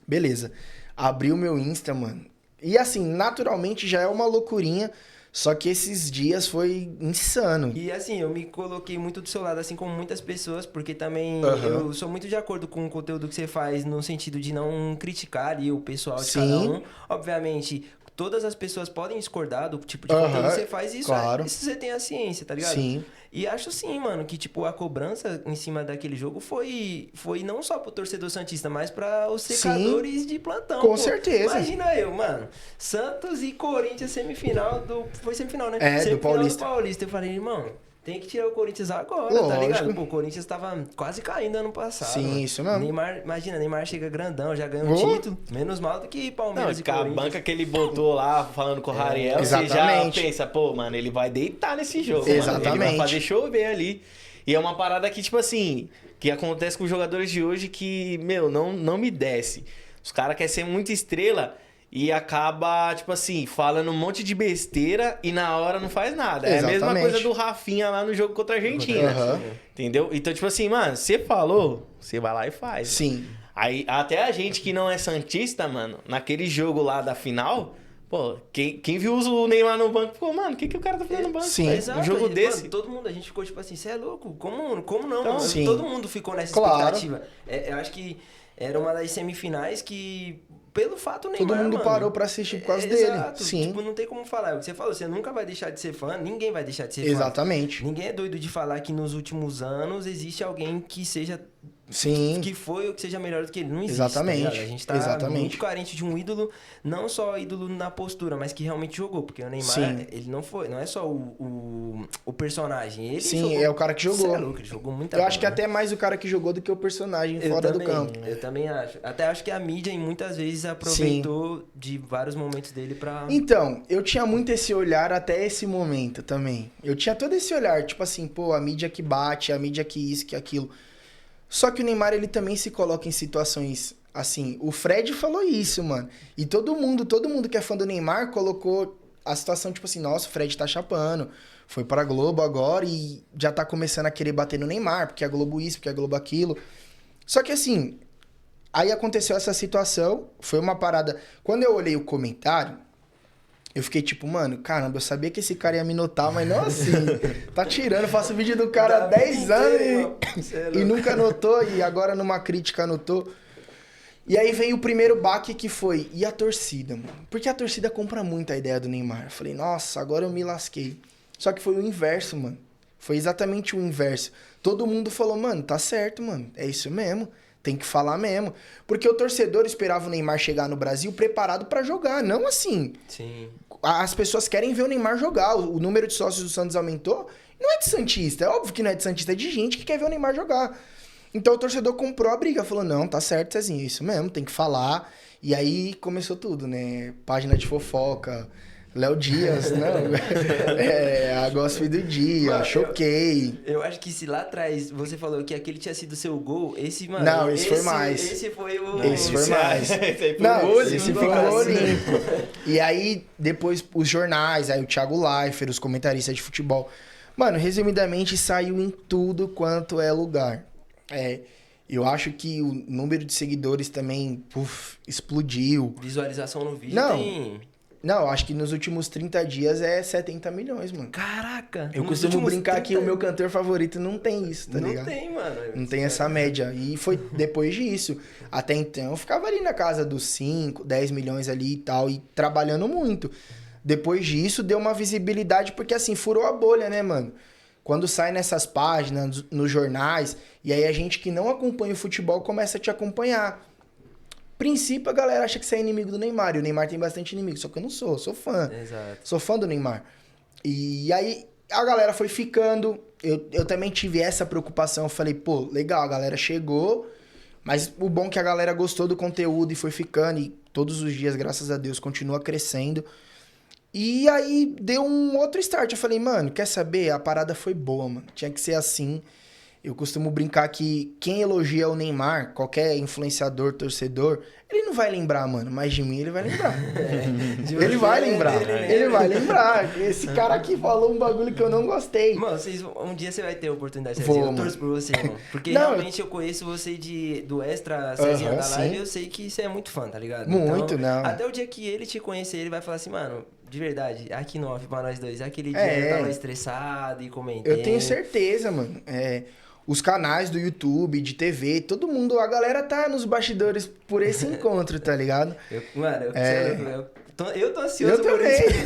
Beleza. Abri o meu Insta, mano. E assim, naturalmente já é uma loucurinha. Só que esses dias foi insano. E assim, eu me coloquei muito do seu lado, assim como muitas pessoas, porque também eu sou muito de acordo com o conteúdo que você faz, no sentido de não criticar ali o pessoal de cada um. Obviamente, todas as pessoas podem discordar do tipo de conteúdo que você faz, e isso, claro. Isso você tem a ciência, tá ligado? Sim. E acho sim, mano, que tipo, a cobrança em cima daquele jogo foi não só pro torcedor santista, mas pra os secadores de plantão. Com certeza. Imagina eu, mano, Santos e Corinthians semifinal foi semifinal, né? É, semifinal do Paulista. Eu falei, irmão, tem que tirar o Corinthians agora, Lógico. tá ligado? Pô, o Corinthians tava quase caindo ano passado. Sim, mano. isso mesmo. Neymar chega grandão, já ganhou um título, menos mal do que Palmeiras e com a Corinthians. banca que ele botou lá, falando com o Rariel, você já exatamente. pensa, pô, mano, ele vai deitar nesse jogo, Exatamente. mano. Ele vai fazer chover ali. E é uma parada que, tipo assim, que acontece com os jogadores de hoje que, meu, não me desce. Os caras querem ser muito estrela e acaba, tipo assim, falando um monte de besteira e na hora não faz nada. É a mesma Exatamente. coisa do Rafinha lá no jogo contra a Argentina. Entendeu? Então, tipo assim, mano, você falou, você vai lá e faz. Sim. Aí, até a gente que não é santista, mano, naquele jogo lá da final, pô, quem viu o Neymar no banco, pô, mano, o que o cara tá fazendo no banco? Sim. Velho? Exato, Um jogo desse. Mano, todo mundo, a gente ficou tipo assim, você é louco? Como não, Então, mano? sim. Todo mundo ficou nessa Claro. expectativa. Eu acho que era uma das semifinais que, pelo fato Neymar, Todo mundo mano, parou pra assistir por causa dele. Exato. Sim. Tipo, não tem como falar. É o que você falou, você nunca vai deixar de ser fã, ninguém vai deixar de ser fã. Exatamente. Ninguém é doido de falar que nos últimos anos existe alguém que seja Sim. que foi ou que seja melhor do que ele. Não existe, Exatamente. tá ligado? A gente tá Exatamente. muito carente de um ídolo, não só ídolo na postura, mas que realmente jogou. Porque o Neymar, Sim. ele não é só o personagem. Ele Sim, jogou, é o cara que jogou. Cê é louco, ele jogou muita Eu acho que bola, até mais o cara que jogou do que o personagem fora do campo. Eu também acho. Até acho que a mídia, muitas vezes, aproveitou de vários momentos dele pra... Então, eu tinha muito esse olhar até esse momento também. Eu tinha todo esse olhar, tipo assim, pô, a mídia que bate, a mídia que isso, que aquilo. Só que o Neymar, ele também se coloca em situações assim. O Fred falou isso, mano. E todo mundo que é fã do Neymar colocou a situação, tipo assim, nossa, o Fred tá chapando. Foi pra Globo agora e já tá começando a querer bater no Neymar, porque a Globo isso, porque a Globo aquilo. Só que assim, aí aconteceu essa situação, foi uma parada... Quando eu olhei o comentário, eu fiquei tipo, mano, caramba, eu sabia que esse cara ia me notar, mas não assim. Tá tirando, faço vídeo do cara há 10 anos e nunca notou, e agora numa crítica notou. E aí veio o primeiro baque que foi, e a torcida, mano? Porque a torcida compra muito a ideia do Neymar. Eu falei, nossa, agora eu me lasquei. Só que foi o inverso, mano. Foi exatamente o inverso. Todo mundo falou, mano, tá certo, mano, é isso mesmo. Tem que falar mesmo. Porque o torcedor esperava o Neymar chegar no Brasil preparado pra jogar, não assim. Sim. As pessoas querem ver o Neymar jogar. O número de sócios do Santos aumentou. Não é de santista, é óbvio que não é de santista, é de gente que quer ver o Neymar jogar. Então o torcedor comprou a briga, falou, não, tá certo, Cezinho, é isso mesmo, tem que falar. E aí começou tudo, né? Página de fofoca, Léo Dias, não, a Gospel do Dia, Mano, choquei. Eu acho que se lá atrás você falou que aquele tinha sido seu gol, esse, mano... Não, esse foi mais. Esse foi o... Esse foi mais. Esse aí foi Não, o esse ficou olímpico. E aí, depois, os jornais, aí o Thiago Leifert, os comentaristas de futebol. Mano, resumidamente, saiu em tudo quanto é lugar. Eu acho que o número de seguidores também, explodiu. Visualização no vídeo Não. tem... Não, acho que nos últimos 30 dias é 70 milhões, mano. Caraca! Eu nos costumo últimos brincar 30 que o meu cantor favorito não tem isso, tá ligado? Não tem, mano. Não tem essa média. E foi depois disso. Até então, eu ficava ali na casa dos 5, 10 milhões ali e tal, e trabalhando muito. Depois disso, deu uma visibilidade, porque assim, furou a bolha, né, mano? Quando sai nessas páginas, nos jornais, e aí a gente que não acompanha o futebol começa a te acompanhar. Princípio, a galera acha que você é inimigo do Neymar, e o Neymar tem bastante inimigo, só que eu não sou, sou fã. Exato. Sou fã do Neymar. E aí, a galera foi ficando, eu também tive essa preocupação, eu falei, pô, legal, a galera chegou, mas o bom é que a galera gostou do conteúdo e foi ficando, e todos os dias, graças a Deus, continua crescendo. E aí, deu um outro start, eu falei, mano, quer saber? A parada foi boa, mano, tinha que ser assim. Eu costumo brincar que quem elogia o Neymar, qualquer influenciador, torcedor, ele não vai lembrar, mano, mas de mim ele vai lembrar. Ele vai lembrar, ele vai lembrar. Esse cara aqui falou um bagulho que eu não gostei. Mano, um dia você vai ter a oportunidade de Vou, eu mano. torço por você, mano. Porque Não, realmente eu conheço você do Extra Cezinha Aham, da Live sim. e eu sei que você é muito fã, tá ligado? Muito, então, não. Até o dia que ele te conhecer, ele vai falar assim, mano, de verdade, aqui no off pra nós dois, aquele dia eu tava estressado e comentei. Eu tenho certeza, mano. Os canais do YouTube, de TV, todo mundo, a galera tá nos bastidores por esse encontro, tá ligado? Eu tô ansioso Eu por também. isso.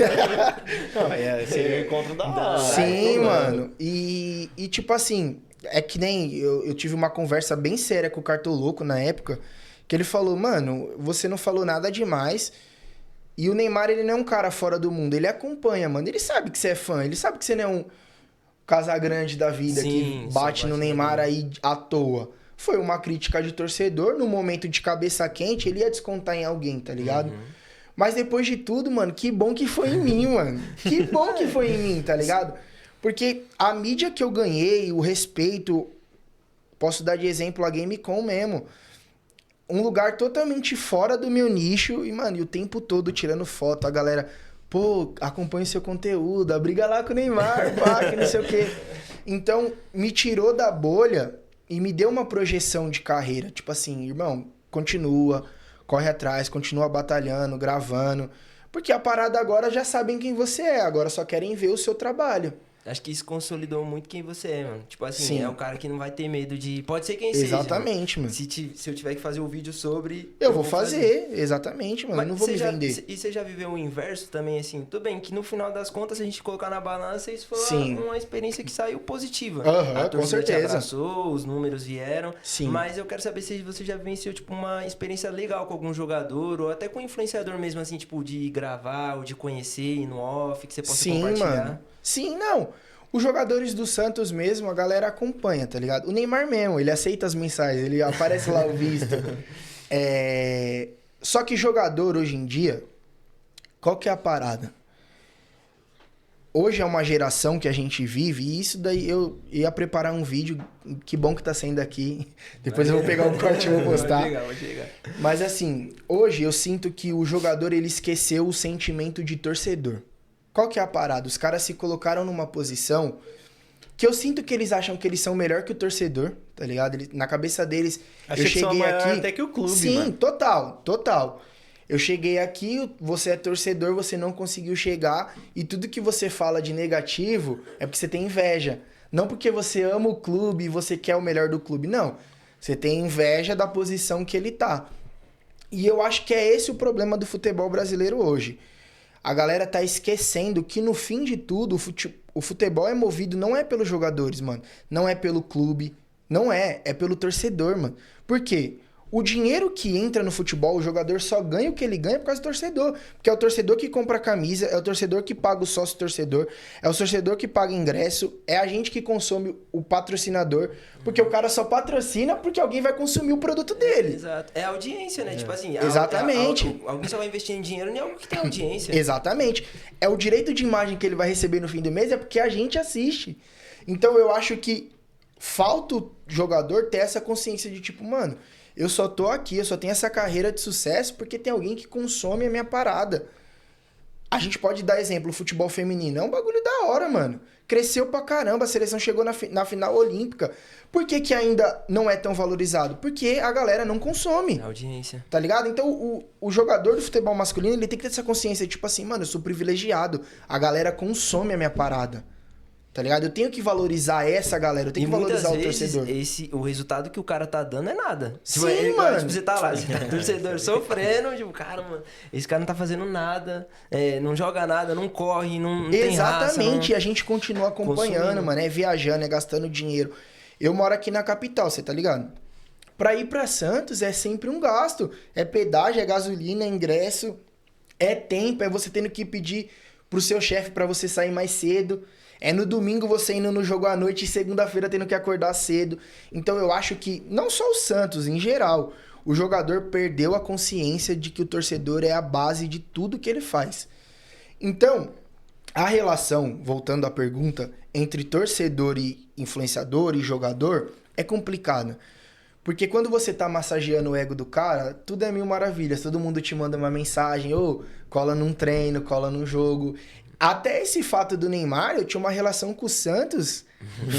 Não, seria um encontro da hora. Sim, mano. E tipo assim, é que nem eu tive uma conversa bem séria com o Cartoloco na época, que ele falou, mano, você não falou nada demais. E o Neymar, ele não é um cara fora do mundo, ele acompanha, mano. Ele sabe que você é fã, ele sabe que você não é um Casagrande da vida que bate no Neymar aí à toa. Foi uma crítica de torcedor, no momento de cabeça quente, ele ia descontar em alguém, tá ligado? Mas depois de tudo, mano, que bom que foi em mim, mano. Que bom que foi em mim, tá ligado? Porque a mídia que eu ganhei, o respeito, posso dar de exemplo a Gamecom mesmo. Um lugar totalmente fora do meu nicho e, mano, e o tempo todo tirando foto, a galera... Pô, acompanha o seu conteúdo, briga lá com o Neymar, pá, que não sei o quê. Então, me tirou da bolha e me deu uma projeção de carreira. Tipo assim, irmão, continua, corre atrás, continua batalhando, gravando. Porque a parada agora já sabem quem você é, agora só querem ver o seu trabalho. Acho que isso consolidou muito quem você é, mano. Tipo assim, Sim. é um cara que não vai ter medo de... Pode ser quem seja. Exatamente, mano. Se eu tiver que fazer um vídeo sobre... Eu vou fazer, exatamente, mano. Mas Eu não vou me vender. E você já viveu o inverso também, assim? Tudo bem que no final das contas, se a gente colocar na balança, isso foi Sim. uma experiência que saiu positiva. Aham, A com torcida te certeza. abraçou, os números vieram. Sim. Mas eu quero saber se você já venceu, tipo, uma experiência legal com algum jogador, ou até com um influenciador mesmo, assim, tipo, de gravar, ou de conhecer, ir no off, que você possa Sim, compartilhar. mano. Sim, não. Os jogadores do Santos mesmo, a galera acompanha, tá ligado? O Neymar mesmo, ele aceita as mensagens, ele aparece lá o visto. Só que jogador hoje em dia, qual que é a parada? Hoje é uma geração que a gente vive, e isso daí eu ia preparar um vídeo, que bom que tá saindo aqui. Depois eu vou pegar um corte e vou postar. Vou chegar. Mas assim, hoje eu sinto que o jogador ele esqueceu o sentimento de torcedor. Qual que é a parada? Os caras se colocaram numa posição que eu sinto que eles acham que eles são melhor que o torcedor, tá ligado? Na cabeça deles, Acho eu que são cheguei maior aqui... até que o clube, Sim, mano. total. Eu cheguei aqui, você é torcedor, você não conseguiu chegar, e tudo que você fala de negativo é porque você tem inveja. Não porque você ama o clube e você quer o melhor do clube, não. Você tem inveja da posição que ele tá. E eu acho que é esse o problema do futebol brasileiro hoje. A galera tá esquecendo que no fim de tudo, o futebol é movido não é pelos jogadores, mano. Não é pelo clube. Não é. É pelo torcedor, mano. Por quê? O dinheiro que entra no futebol, o jogador só ganha o que ele ganha por causa do torcedor. Porque é o torcedor que compra a camisa, é o torcedor que paga o sócio torcedor, é o torcedor que paga ingresso, é a gente que consome o patrocinador. Porque o cara só patrocina porque alguém vai consumir o produto dele. Exato. É audiência, né? Tipo assim... Exatamente. Alguém só vai investir em dinheiro em algo que tem audiência. Exatamente. É o direito de imagem que ele vai receber no fim do mês, é porque a gente assiste. Então eu acho que falta o jogador ter essa consciência de tipo, mano, eu só tô aqui, eu só tenho essa carreira de sucesso porque tem alguém que consome a minha parada. A gente pode dar exemplo, o futebol feminino é um bagulho da hora, mano. Cresceu pra caramba, a seleção chegou na final olímpica. Por que ainda não é tão valorizado? Porque a galera não consome. É audiência. Tá ligado? Então, o jogador do futebol masculino, ele tem que ter essa consciência, tipo assim, mano, eu sou privilegiado. A galera consome a minha parada. Tá ligado? Eu tenho que valorizar essa galera, eu tenho que valorizar o torcedor. O resultado que o cara tá dando é nada. Sim, mano. Tipo, você tá lá, torcedor sofrendo, tipo, cara, mano, esse cara não tá fazendo nada, não joga nada, não corre, não tem raça. Exatamente, e a gente continua acompanhando, consumindo. mano, viajando, gastando dinheiro. Eu moro aqui na capital, você tá ligado? Pra ir pra Santos é sempre um gasto. É pedágio, é gasolina, é ingresso, é tempo, é você tendo que pedir pro seu chefe pra você sair mais cedo. É no domingo você indo no jogo à noite e segunda-feira tendo que acordar cedo. Então eu acho que, não só o Santos, em geral, o jogador perdeu a consciência de que o torcedor é a base de tudo que ele faz. Então, a relação, voltando à pergunta, entre torcedor e influenciador e jogador é complicada. Porque quando você tá massageando o ego do cara, tudo é mil maravilhas. Todo mundo te manda uma mensagem, ou cola num treino, cola num jogo. Até esse fato do Neymar, eu tinha uma relação com o Santos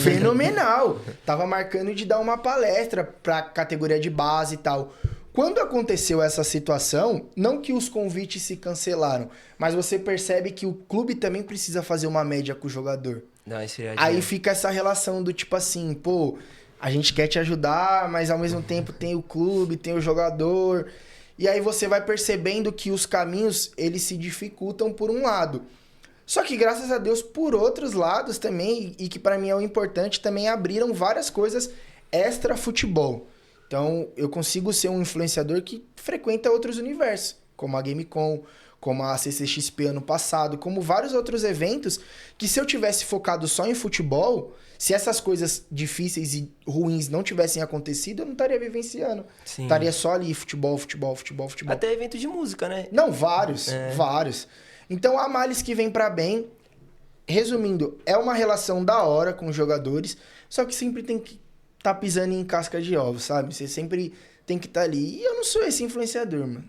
fenomenal. Tava marcando de dar uma palestra pra categoria de base e tal. Quando aconteceu essa situação, não que os convites se cancelaram, mas você percebe que o clube também precisa fazer uma média com o jogador. Não, isso Aí fica essa relação do tipo assim, pô, a gente quer te ajudar, mas ao mesmo tempo tem o clube, tem o jogador. E aí você vai percebendo que os caminhos, eles se dificultam por um lado. Só que graças a Deus, por outros lados também, e que pra mim é o importante, também abriram várias coisas extra futebol. Então, eu consigo ser um influenciador que frequenta outros universos, como a GameCon, como a CCXP ano passado, como vários outros eventos, que se eu tivesse focado só em futebol, se essas coisas difíceis e ruins não tivessem acontecido, eu não estaria vivenciando. Sim. Estaria só ali, futebol. Até evento de música, né? Não, vários. Então, há males que vêm pra bem. Resumindo, é uma relação da hora com os jogadores, só que sempre tem que tá pisando em casca de ovo, sabe? Você sempre tem que estar ali. E eu não sou esse influenciador, mano.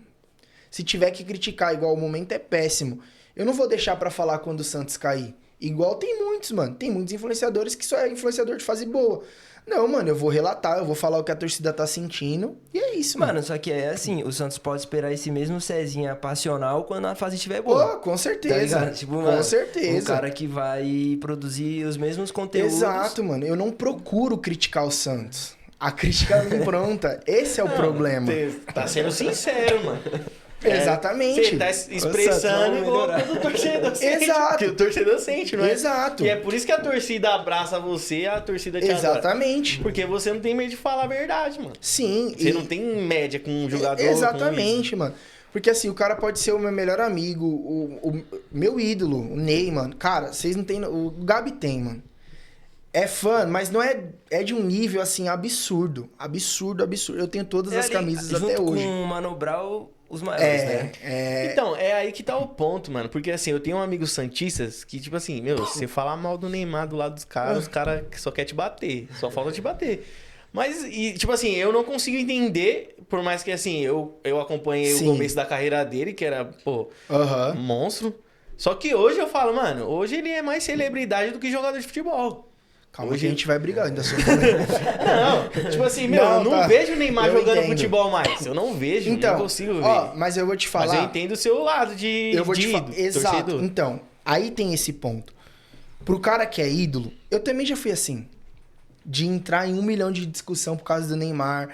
Se tiver que criticar igual o momento, é péssimo. Eu não vou deixar pra falar quando o Santos cair. Igual tem muitos, mano. Tem muitos influenciadores que só é influenciador de fase boa. Não, mano, eu vou relatar, eu vou falar o que a torcida tá sentindo. E é isso, mano. Mano, só que é assim, o Santos pode esperar esse mesmo Cezinha passional quando a fase estiver boa. Pô, com Tá certeza. ligado? Tipo, com mano, certeza. um cara que vai produzir os mesmos conteúdos. Exato, mano. Eu não procuro criticar o Santos. A crítica vem pronta. Esse é o problema. Você tá sendo sincero, mano. Exatamente. Você tá expressando igual o torcedor sente. Exato. Que o torcedor sente, não é? Exato. E é por isso que a torcida abraça você, a torcida te adora. Exatamente. Porque você não tem medo de falar a verdade, mano. Sim. Você não tem média com um jogador. Exatamente, mano. Porque assim, o cara pode ser o meu melhor amigo, o meu ídolo, o Ney, mano. Cara, vocês não tem. O Gabi tem, mano. É fã, mas não é. É de um nível assim absurdo. Absurdo, absurdo. Eu tenho todas as ali, camisas junto até hoje. com o Mano Brown, os maiores, né? Então, é aí que tá o ponto, mano. Porque assim, eu tenho amigos santistas que, tipo assim, meu, se você falar mal do Neymar do lado dos caras, os caras só querem te bater. Só falta te bater. Mas, e, tipo assim, eu não consigo entender, por mais que assim, eu acompanhei Sim. o começo da carreira dele, que era, pô, Aham. um monstro. Só que hoje eu falo, mano, hoje ele é mais celebridade do que jogador de futebol. Calma Hoje- que a gente vai brigar, ainda sou Não, tipo assim, meu, Não, eu não tá. vejo o Neymar Eu jogando entendo. futebol mais. Eu não vejo, Então, não consigo ver. ó, mas eu vou te falar. Mas eu entendo o seu lado de Eu vou te falar. ídolo, Exato. torcedor. Então, aí tem esse ponto. Pro cara que é ídolo, eu também já fui assim. De entrar em 1 milhão de discussão por causa do Neymar.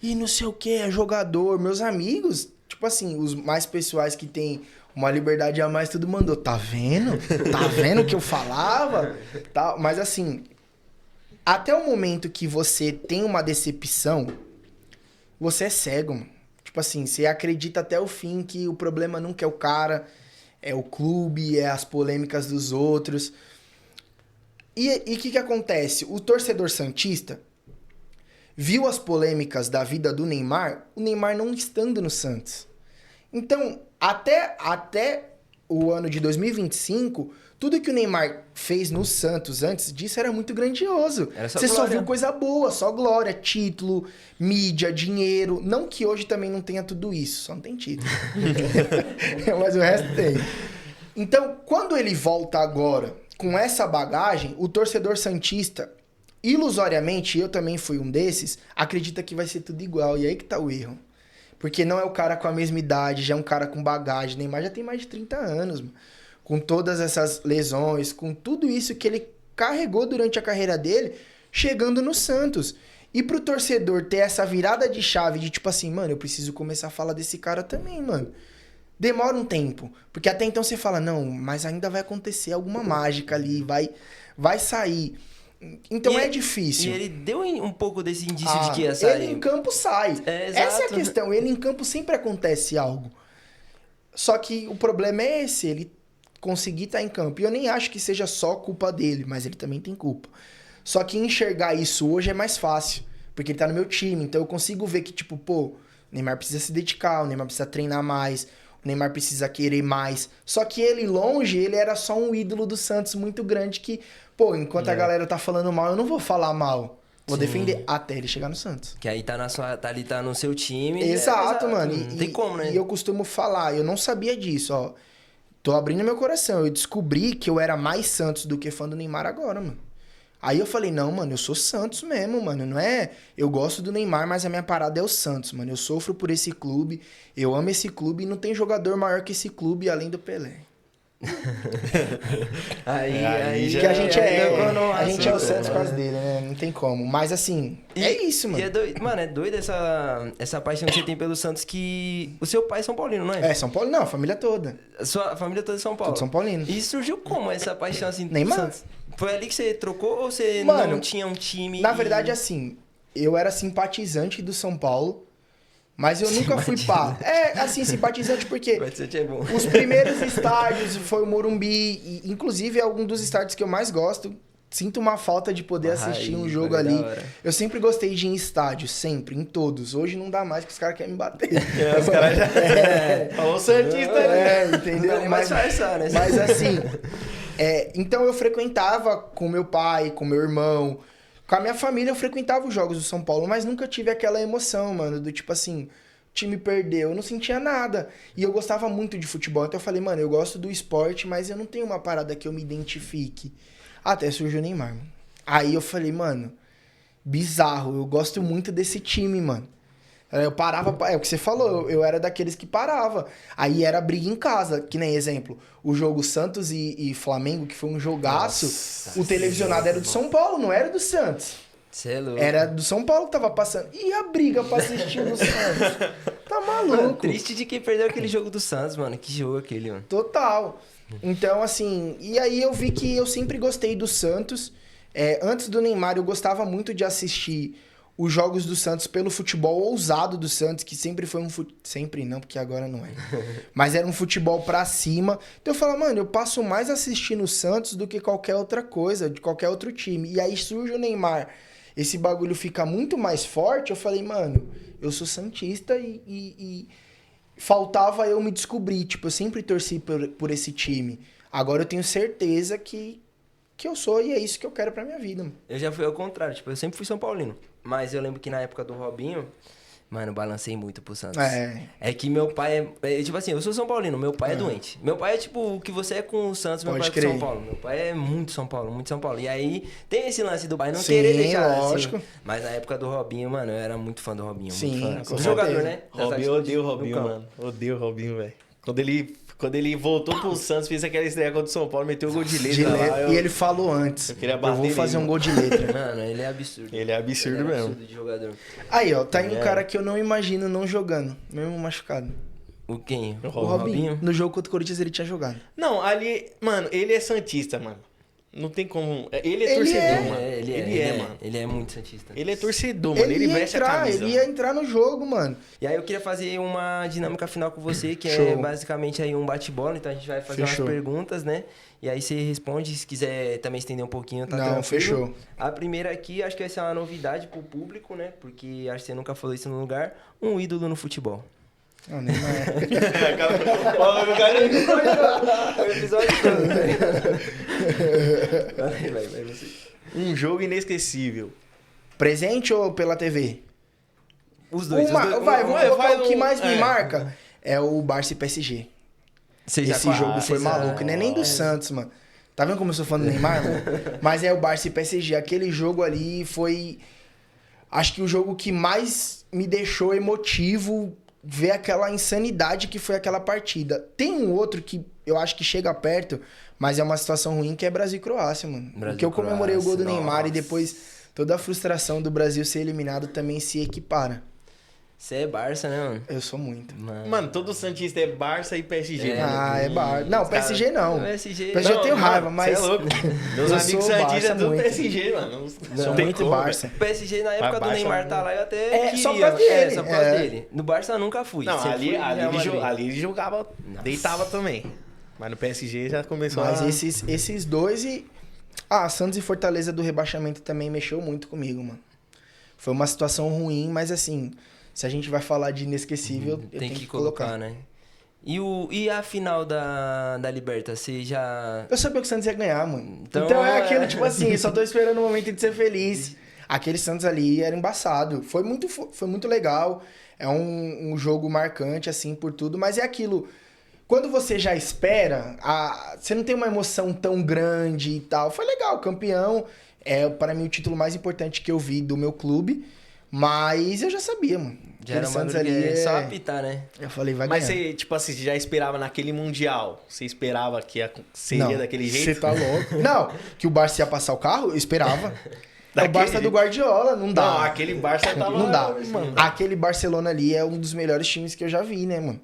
E não sei o que, é jogador. Meus amigos, tipo assim, os mais pessoais que tem uma liberdade a mais, tudo mandou. Tá vendo? Tá vendo o que eu falava? Tá, mas assim, até o momento que você tem uma decepção, você é cego, mano. Tipo assim, você acredita até o fim que o problema nunca é o cara, é o clube, é as polêmicas dos outros. E o que acontece? O torcedor santista viu as polêmicas da vida do Neymar, o Neymar não estando no Santos. Então, até o ano de 2025, tudo que o Neymar fez no Santos antes disso era muito grandioso. Era só Você só glória. viu coisa boa, só glória, título, mídia, dinheiro. Não que hoje também não tenha tudo isso, só não tem título. Mas o resto tem. Então, quando ele volta agora com essa bagagem, o torcedor santista, ilusoriamente, eu também fui um desses, acredita que vai ser tudo igual. E aí que tá o erro. Porque não é o cara com a mesma idade, já é um cara com bagagem. Neymar já tem mais de 30 anos, mano. Com todas essas lesões, com tudo isso que ele carregou durante a carreira dele, chegando no Santos. E pro torcedor ter essa virada de chave de tipo assim, mano, eu preciso começar a falar desse cara também, mano. Demora um tempo. Porque até então você fala, não, mas ainda vai acontecer alguma mágica ali, vai sair. Então E é ele- difícil. E ele deu um pouco desse indício de que ia sair. Ele em campo sai. É, Essa é a exato. questão. Ele em campo sempre acontece algo. Só que o problema é esse, ele conseguir estar em campo. E eu nem acho que seja só culpa dele, mas ele também tem culpa. Só que enxergar isso hoje é mais fácil, porque ele tá no meu time. Então eu consigo ver que, tipo, pô, o Neymar precisa se dedicar, o Neymar precisa treinar mais, o Neymar precisa querer mais. Só que ele longe, ele era só um ídolo do Santos muito grande que, pô, enquanto a galera tá falando mal, eu não vou falar mal. Vou defender até ele chegar no Santos. Que aí tá ali tá no seu time. Exato, mano. Não tem como, né? E eu costumo falar, eu não sabia disso, ó. Tô abrindo meu coração. Eu descobri que eu era mais Santos do que fã do Neymar agora, mano. Aí eu falei, não, mano, eu sou Santos mesmo, mano. Não é... Eu gosto do Neymar, mas a minha parada é o Santos, mano. Eu sofro por esse clube, eu amo esse clube e não tem jogador maior que esse clube além do Pelé. Aí já- Que a gente tocou no a gente é o assunto, Santos né? por causa dele, né? Não tem como. Mas assim, é isso, mano. E é doido, mano, é doido essa paixão que você tem pelo Santos que... O seu pai é São Paulino, não é? É, São Paulo não, a família toda. A sua família toda é São Paulo. Tudo São Paulino. E surgiu como essa paixão assim do Neymar. Santos? Foi ali que você trocou ou você Mano, não tinha um time? Na verdade, assim, eu era simpatizante do São Paulo, mas eu nunca fui pá. É, assim, simpatizante porque Simpatizante é bom. os primeiros estádios foi o Morumbi, e, inclusive é um dos estádios que eu mais gosto. Sinto uma falta de poder assistir um jogo bagulho ali. da hora. Eu sempre gostei de ir em estádio, sempre, em todos. Hoje não dá mais que os caras querem me bater. Os caras já... Falou Santista, né? É, entendeu? Não dá nem mais disfarçar, né? Mas assim, então eu frequentava com meu pai, com meu irmão, com a minha família, eu frequentava os jogos do São Paulo, mas nunca tive aquela emoção, mano, do tipo assim, time perdeu, eu não sentia nada. E eu gostava muito de futebol, então eu falei, mano, eu gosto do esporte, mas eu não tenho uma parada que eu me identifique. Até surgiu o Neymar, mano. Aí eu falei, mano, bizarro, eu gosto muito desse time, mano. Eu parava, é o que você falou, eu era daqueles que parava. Aí era briga em casa, que nem exemplo, o jogo Santos e Flamengo, que foi um jogaço, Nossa, o televisionado era do São Paulo, não era do Santos. Cê é louco. Era do São Paulo que tava passando. E a briga pra assistir no Santos? Tá maluco. Mano, triste de quem perdeu aquele jogo do Santos, mano. Que jogo aquele, mano. Total. Então, assim, e aí eu vi que eu sempre gostei do Santos. Antes do Neymar, eu gostava muito de assistir os jogos do Santos pelo futebol ousado do Santos, que sempre foi sempre não, porque agora não é. Mas era um futebol pra cima. Então eu falava, mano, eu passo mais assistindo o Santos do que qualquer outra coisa, de qualquer outro time. E aí surge o Neymar, esse bagulho fica muito mais forte. Eu falei, mano, eu sou santista e faltava eu me descobrir. Tipo, eu sempre torci por esse time. Agora eu tenho certeza que eu sou e é isso que eu quero pra minha vida, mano. Eu já fui ao contrário, tipo, eu sempre fui São Paulino. Mas eu lembro que na época do Robinho, mano, eu balancei muito pro Santos. É que meu pai tipo assim, eu sou São Paulino, meu pai é doente. Meu pai é tipo o que você é com o Santos, meu Pode pai é com crer. São Paulo. Meu pai é muito São Paulo, muito São Paulo. E aí tem esse lance do pai não Sim, querer deixar, lógico. assim. Mas na época do Robinho, mano, eu era muito fã do Robinho. Sim, muito fã. com Do jogador, certeza. né? Robinho, eu odeio o Robinho, mano. Odeio o Robinho, velho. Quando ele voltou pro Santos, fez aquela estreia contra o São Paulo, meteu o gol de letra lá. E ele falou antes, eu queria eu bater vou fazer nele, um gol de letra. Mano, ele é absurdo. Ele é absurdo Ele é mesmo. absurdo de jogador. Aí, ó, tá aí um cara que eu não imagino não jogando, mesmo machucado. O quem? O O Robinho. No jogo contra o Corinthians ele tinha jogado. Não, ali, mano, ele é santista, mano. Não tem como. Ele é Ele torcedor, é. mano. Ele é, mano. Ele é muito santista. Ele é torcedor, mano. Ele ia veste a entrar, camisa. ele ia entrar no jogo, mano. E aí eu queria fazer uma dinâmica final com você, que é Show. basicamente aí um bate-bola. Então a gente vai fazer Fechou. umas perguntas, né? E aí você responde, se quiser também estender um pouquinho, tá Não, tranquilo. fechou. A primeira aqui, acho que vai ser uma novidade pro público, né? Porque acho que você nunca falou isso no lugar. Um ídolo no futebol. Não, nem mais. O episódio todo, vai, você. Um jogo inesquecível. Presente ou pela TV? Os dois. Vamos colocar o que mais me é. marca é o Barça e PSG. Você já Esse jogo foi maluco, não é nem do Santos, mano. Tá vendo como eu sou fã do Neymar, mano? Mas é o Barça e PSG. Aquele jogo ali foi... Acho que o jogo que mais me deixou emotivo ver aquela insanidade que foi aquela partida. Tem um outro que eu acho que chega perto, mas é uma situação ruim, que é Brasil e Croácia, mano. Porque eu comemorei o gol do Neymar e depois toda a frustração do Brasil ser eliminado também se equipara. Você é Barça, né, mano? Eu sou muito. Mano, todo Santista é Barça e PSG. É. mano. Ah, é Barça. Não, PSG não. PSG. PSG eu tenho raiva, Cê mas... é louco. Meus Eu amigos sou Santistas Barça é tudo muito. PSG, mano. Sou muito Barça. O PSG, na época do Barça Neymar não. tá lá, eu até É, queria. só por causa dele. Só por causa É. dele. No Barça eu nunca fui. Não, sempre ali, fui ali, Real ele, Madrid. ali ele jogava, deitava também. Mas no PSG já começou Mas a... esses dois e... Ah, Santos e Fortaleza do rebaixamento também mexeu muito comigo, mano. Foi uma situação ruim, mas assim... Se a gente vai falar de inesquecível, eu Tem tenho que colocar, né? E a final da Liberta, você já... Eu sabia que o Santos ia ganhar, mano. Então, Então é é. aquilo, tipo assim, só tô esperando o momento de ser feliz. Aquele Santos ali era embaçado. Foi muito legal. É um jogo marcante, assim, por tudo. Mas é aquilo... Quando você já espera, você não tem uma emoção tão grande e tal. Foi legal, campeão. É, para mim, o título mais importante que eu vi do meu clube. Mas eu já sabia, mano. Já era Aquele uma Santos ali só apitar, né? Eu falei, vai Mas ganhar. você, tipo assim, já esperava naquele Mundial? Você esperava que seria Não, daquele jeito? Você tá louco. Não, que o Barça ia passar o carro, eu esperava. É o Daquele Barça do jeito. Guardiola, não dá. Não, aquele Barça tava... Não dá. Mano. Aquele Barcelona ali é um dos melhores times que eu já vi, né, mano?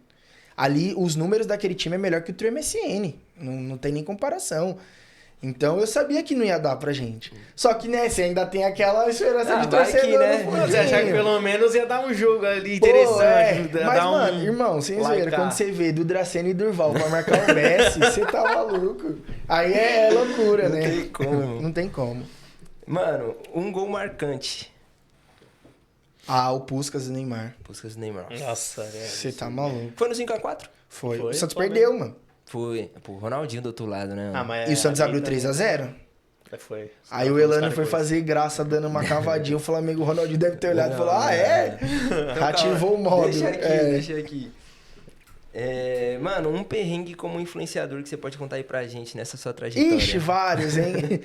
Ali, os números daquele time é melhor que o Trio MSN. Não tem nem comparação. Então, eu sabia que não ia dar pra gente. Só que, né, você ainda tem aquela esperança de vai torcedor que, né? no Você achar que fundinho. pelo menos ia dar um jogo ali Pô, interessante. Mas, dar mano, irmão, sem zoeira, laicar. quando você vê do Dracena e Durval pra marcar o Messi, você tá maluco. Aí é loucura, né? Não tem como. Não tem como. Mano, um gol marcante. Ah, o Puskás e o Neymar. Puskas do Neymar. Nossa, velho. Você tá maluco. Foi no 5x4? Foi. Foi, O Santos foi perdeu, mano. Foi. Pô, Ronaldinho do outro lado, né? Ah, mas E o Santos ali abriu também- 3x0? Foi. Aí o Elano foi fazer graça dando uma cavadinha. O Flamengo, o Ronaldinho deve ter olhado e falou: ah, Então, ativou o modo. Deixa aqui. Mano, um perrengue como influenciador que você pode contar aí pra gente nessa sua trajetória. Ixi, vários, hein?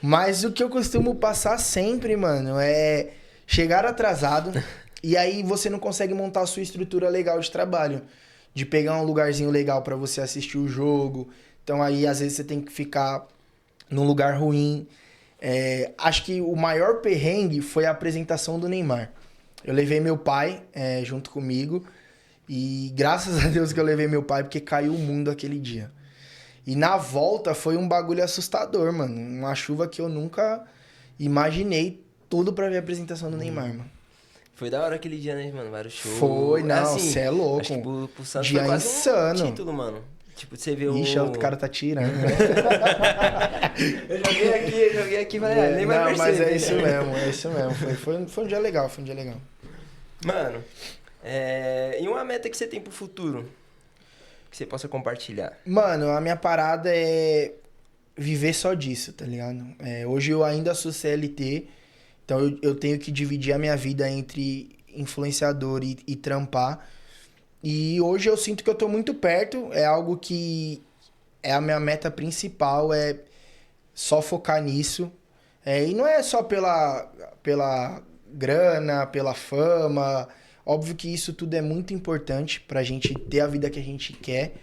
Mas o que eu costumo passar sempre, mano, é chegar atrasado e aí você não consegue montar a sua estrutura legal de trabalho. De pegar um lugarzinho legal pra você assistir o jogo. Então aí, às vezes, você tem que ficar num lugar ruim. Acho que o maior perrengue foi a apresentação do Neymar. Eu levei meu pai junto comigo. E graças a Deus que eu levei meu pai, porque caiu o mundo aquele dia. E na volta foi um bagulho assustador, mano. Uma chuva que eu nunca imaginei, tudo pra ver a apresentação do Neymar, mano. Foi da hora aquele dia, né, mano? Vários shows. Foi, não, você é louco. Acho que pro Santos dia foi quase insano. um título, mano. Tipo, você vê Ixi, o cara tá tirando. Eu joguei aqui, mas nem vai perceber. Mas é isso mesmo. Foi um dia legal, Mano, e uma meta que você tem pro futuro? Que você possa compartilhar? Mano, a minha parada é viver só disso, tá ligado? Hoje eu ainda sou CLT, então eu tenho que dividir a minha vida entre influenciador e trampar. E hoje eu sinto que eu tô muito perto, é algo que é a minha meta principal, é só focar nisso. E não é só pela grana, pela fama. Óbvio que isso tudo é muito importante pra gente ter a vida que a gente quer.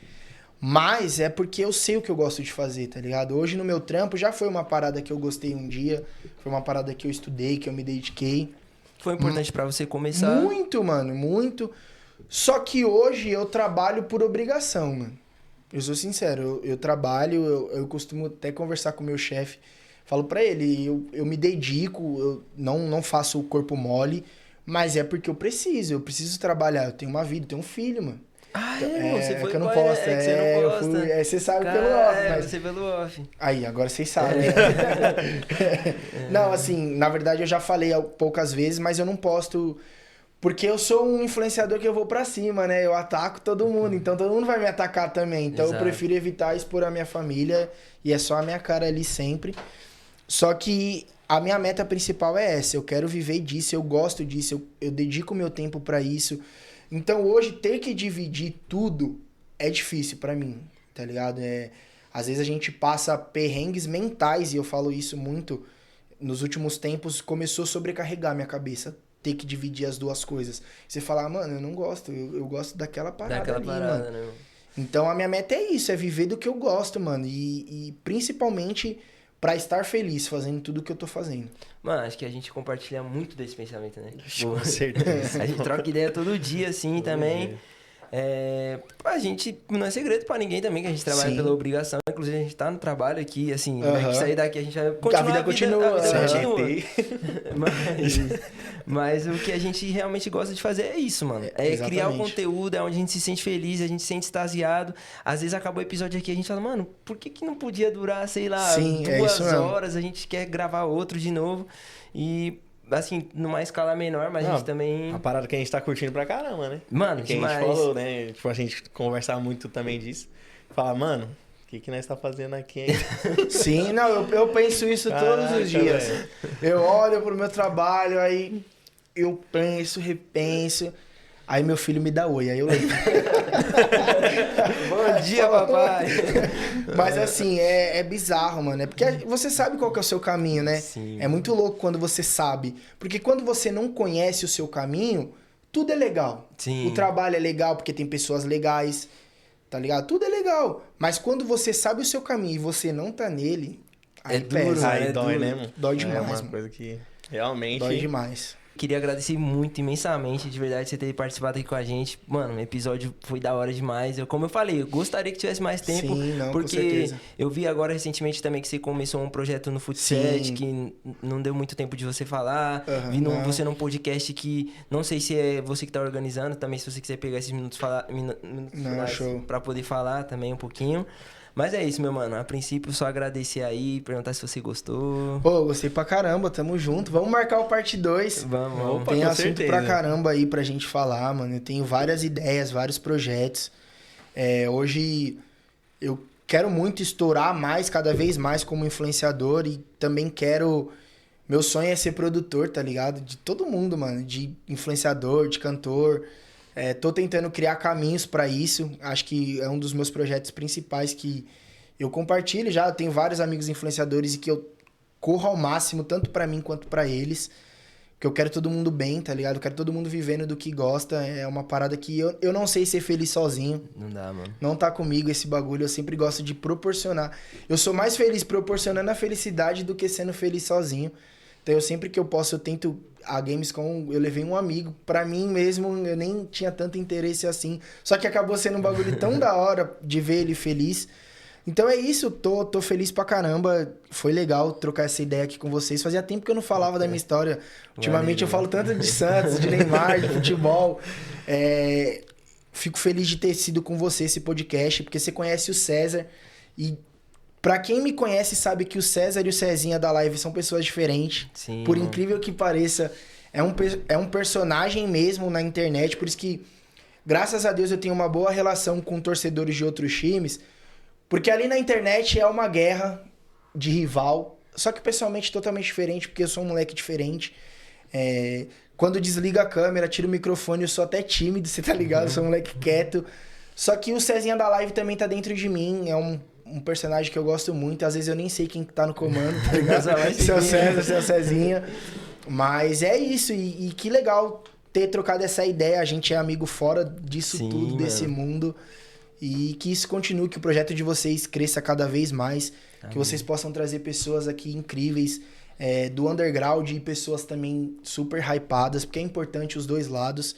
Mas é porque eu sei o que eu gosto de fazer, tá ligado? Hoje no meu trampo já foi uma parada que eu gostei um dia. Foi uma parada que eu estudei, que eu me dediquei. Foi importante pra você começar? Muito, mano, muito. Só que hoje eu trabalho por obrigação, mano. Eu sou sincero, eu trabalho, eu costumo até conversar com o meu chefe. Falo pra ele, eu me dedico, eu não faço o corpo mole. Mas é porque eu preciso trabalhar. Eu tenho uma vida, eu tenho um filho, mano. Você foi que eu não posso. você não posta. Você sabe pelo off. Mas... Você pelo off. Aí, agora vocês sabem. Não, assim, na verdade eu já falei poucas vezes, mas eu não posto... Porque eu sou um influenciador que eu vou pra cima, né? Eu ataco todo mundo, então todo mundo vai me atacar também. Então eu prefiro evitar expor a minha família e é só a minha cara ali sempre. Só que a minha meta principal é essa. Eu quero viver disso, eu gosto disso, eu dedico meu tempo pra isso. Então hoje ter que dividir tudo é difícil pra mim, tá ligado? Às vezes a gente passa perrengues mentais e eu falo isso muito. Nos últimos tempos começou a sobrecarregar minha cabeça. Ter que dividir as duas coisas. Você fala, mano, eu não gosto, eu gosto daquela parada ali, mano. Né? Então a minha meta é isso, é viver do que eu gosto, mano. E principalmente pra estar feliz fazendo tudo que eu tô fazendo. Mano, acho que a gente compartilha muito desse pensamento, né? Com certeza. A gente troca ideia todo dia, assim, também. A gente, não é segredo pra ninguém também que a gente trabalha pela obrigação. Inclusive, a gente tá no trabalho aqui, assim, vai sair daqui, a gente vai continuar. A vida continua. Mas o que a gente realmente gosta de fazer é isso, mano. Criar o conteúdo, é onde a gente se sente feliz, a gente se sente extasiado. Às vezes acabou o episódio aqui, a gente fala, mano, por que não podia durar, sei lá, 2 horas? A gente quer gravar outro de novo. E... assim, numa escala menor, mas a gente também... A parada que a gente tá curtindo pra caramba, né? Mano, que demais. a gente falou, né? Tipo, a gente conversar muito também disso. Fala, mano, o que nós tá fazendo aqui, hein? Sim, não, eu penso isso todos os dias. Véio. Eu olho pro meu trabalho, aí eu penso, repenso... Aí meu filho me dá oi, aí eu lembro. Bom dia, papai! Mas assim, é bizarro, mano. É porque você sabe qual que é o seu caminho, né? Sim. É muito louco quando você sabe. Porque quando você não conhece o seu caminho, tudo é legal. Sim. O trabalho é legal porque tem pessoas legais, tá ligado? Tudo é legal. Mas quando você sabe o seu caminho e você não tá nele, aí pesa. Aí dói, né, mano? Dói demais, uma mano. Coisa que realmente... Dói demais. Queria agradecer muito, imensamente, de verdade, você ter participado aqui com a gente. Mano, o episódio foi da hora demais. Como eu falei, eu gostaria que tivesse mais tempo. Sim, não, porque com certeza. Eu vi agora recentemente também que você começou um projeto no Futset, que não deu muito tempo de você falar. Vi você num podcast que não sei se é você que tá organizando. Também, se você quiser pegar esses minutos pra poder falar também um pouquinho. Mas é isso, meu mano. A princípio, só agradecer aí, perguntar se você gostou. Pô, gostei pra caramba, tamo junto. Vamos marcar o parte 2. Vamos. Opa, tem com assunto certeza. pra caramba aí pra gente falar, mano. Eu tenho várias ideias, vários projetos. Hoje eu quero muito estourar mais, cada vez mais como influenciador e também quero... Meu sonho é ser produtor, tá ligado? De todo mundo, mano. De influenciador, de cantor. Tô tentando criar caminhos pra isso. Acho que é um dos meus projetos principais que eu compartilho já. Eu tenho vários amigos influenciadores e que eu corro ao máximo, tanto pra mim quanto pra eles. Que eu quero todo mundo bem, tá ligado? Eu quero todo mundo vivendo do que gosta. É uma parada que eu não sei ser feliz sozinho. Não dá, mano. Não tá comigo esse bagulho. Eu sempre gosto de proporcionar. Eu sou mais feliz proporcionando a felicidade do que sendo feliz sozinho. Então, eu sempre que eu posso, eu tento... A Gamescom, eu levei um amigo. Pra mim mesmo, eu nem tinha tanto interesse assim. Só que acabou sendo um bagulho tão da hora de ver ele feliz. Então, é isso. Tô feliz pra caramba. Foi legal trocar essa ideia aqui com vocês. Fazia tempo que eu não falava da minha história. Ultimamente, eu falo tanto de Santos, de Neymar, de futebol. Fico feliz de ter sido com você esse podcast, porque você conhece o César. E... Pra quem me conhece sabe que o César e o Cezinha da live são pessoas diferentes. Sim, por mano. incrível que pareça, é um personagem mesmo na internet. Por isso que, graças a Deus, eu tenho uma boa relação com torcedores de outros times. Porque ali na internet é uma guerra de rival. Só que pessoalmente totalmente diferente, porque eu sou um moleque diferente. Quando desliga a câmera, tira o microfone, eu sou até tímido, você tá ligado? Eu sou um moleque quieto. Só que o Cezinha da live também tá dentro de mim. É um personagem que eu gosto muito. Às vezes eu nem sei quem tá no comando, tá ligado? Se é o César, se é o Cezinha. Mas é isso. E que legal ter trocado essa ideia. A gente é amigo fora disso Sim, tudo, desse mundo. E que isso continue, que o projeto de vocês cresça cada vez mais. Amém. Que vocês possam trazer pessoas aqui incríveis do underground e pessoas também super hypadas. Porque é importante os dois lados.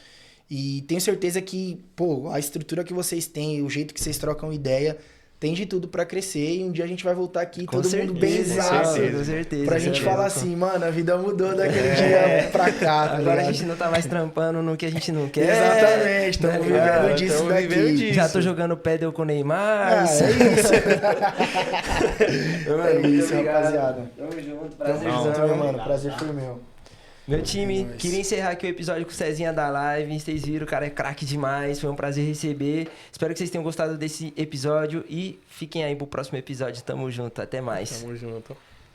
E tenho certeza que, pô, a estrutura que vocês têm, o jeito que vocês trocam ideia... Tem de tudo pra crescer e um dia a gente vai voltar aqui, Com todo certeza, mundo bem com certeza. Pra gente falar assim, mano, a vida mudou daquele dia pra cá, tá Agora ligado? a gente não tá mais trampando no que a gente não quer. Exatamente, estamos vivendo disso daqui. Já tô jogando pedal com o Neymar. É isso. Mano, É isso, muito obrigado. rapaziada. Tamo junto, Tamo prazerzão. junto, meu mano, prazer foi meu. Meu time, nóis. queria encerrar aqui o episódio com o Cezinha da live. Vocês viram, o cara é craque demais. Foi um prazer receber. Espero que vocês tenham gostado desse episódio e fiquem aí pro próximo episódio. Tamo junto, até mais. Tamo junto.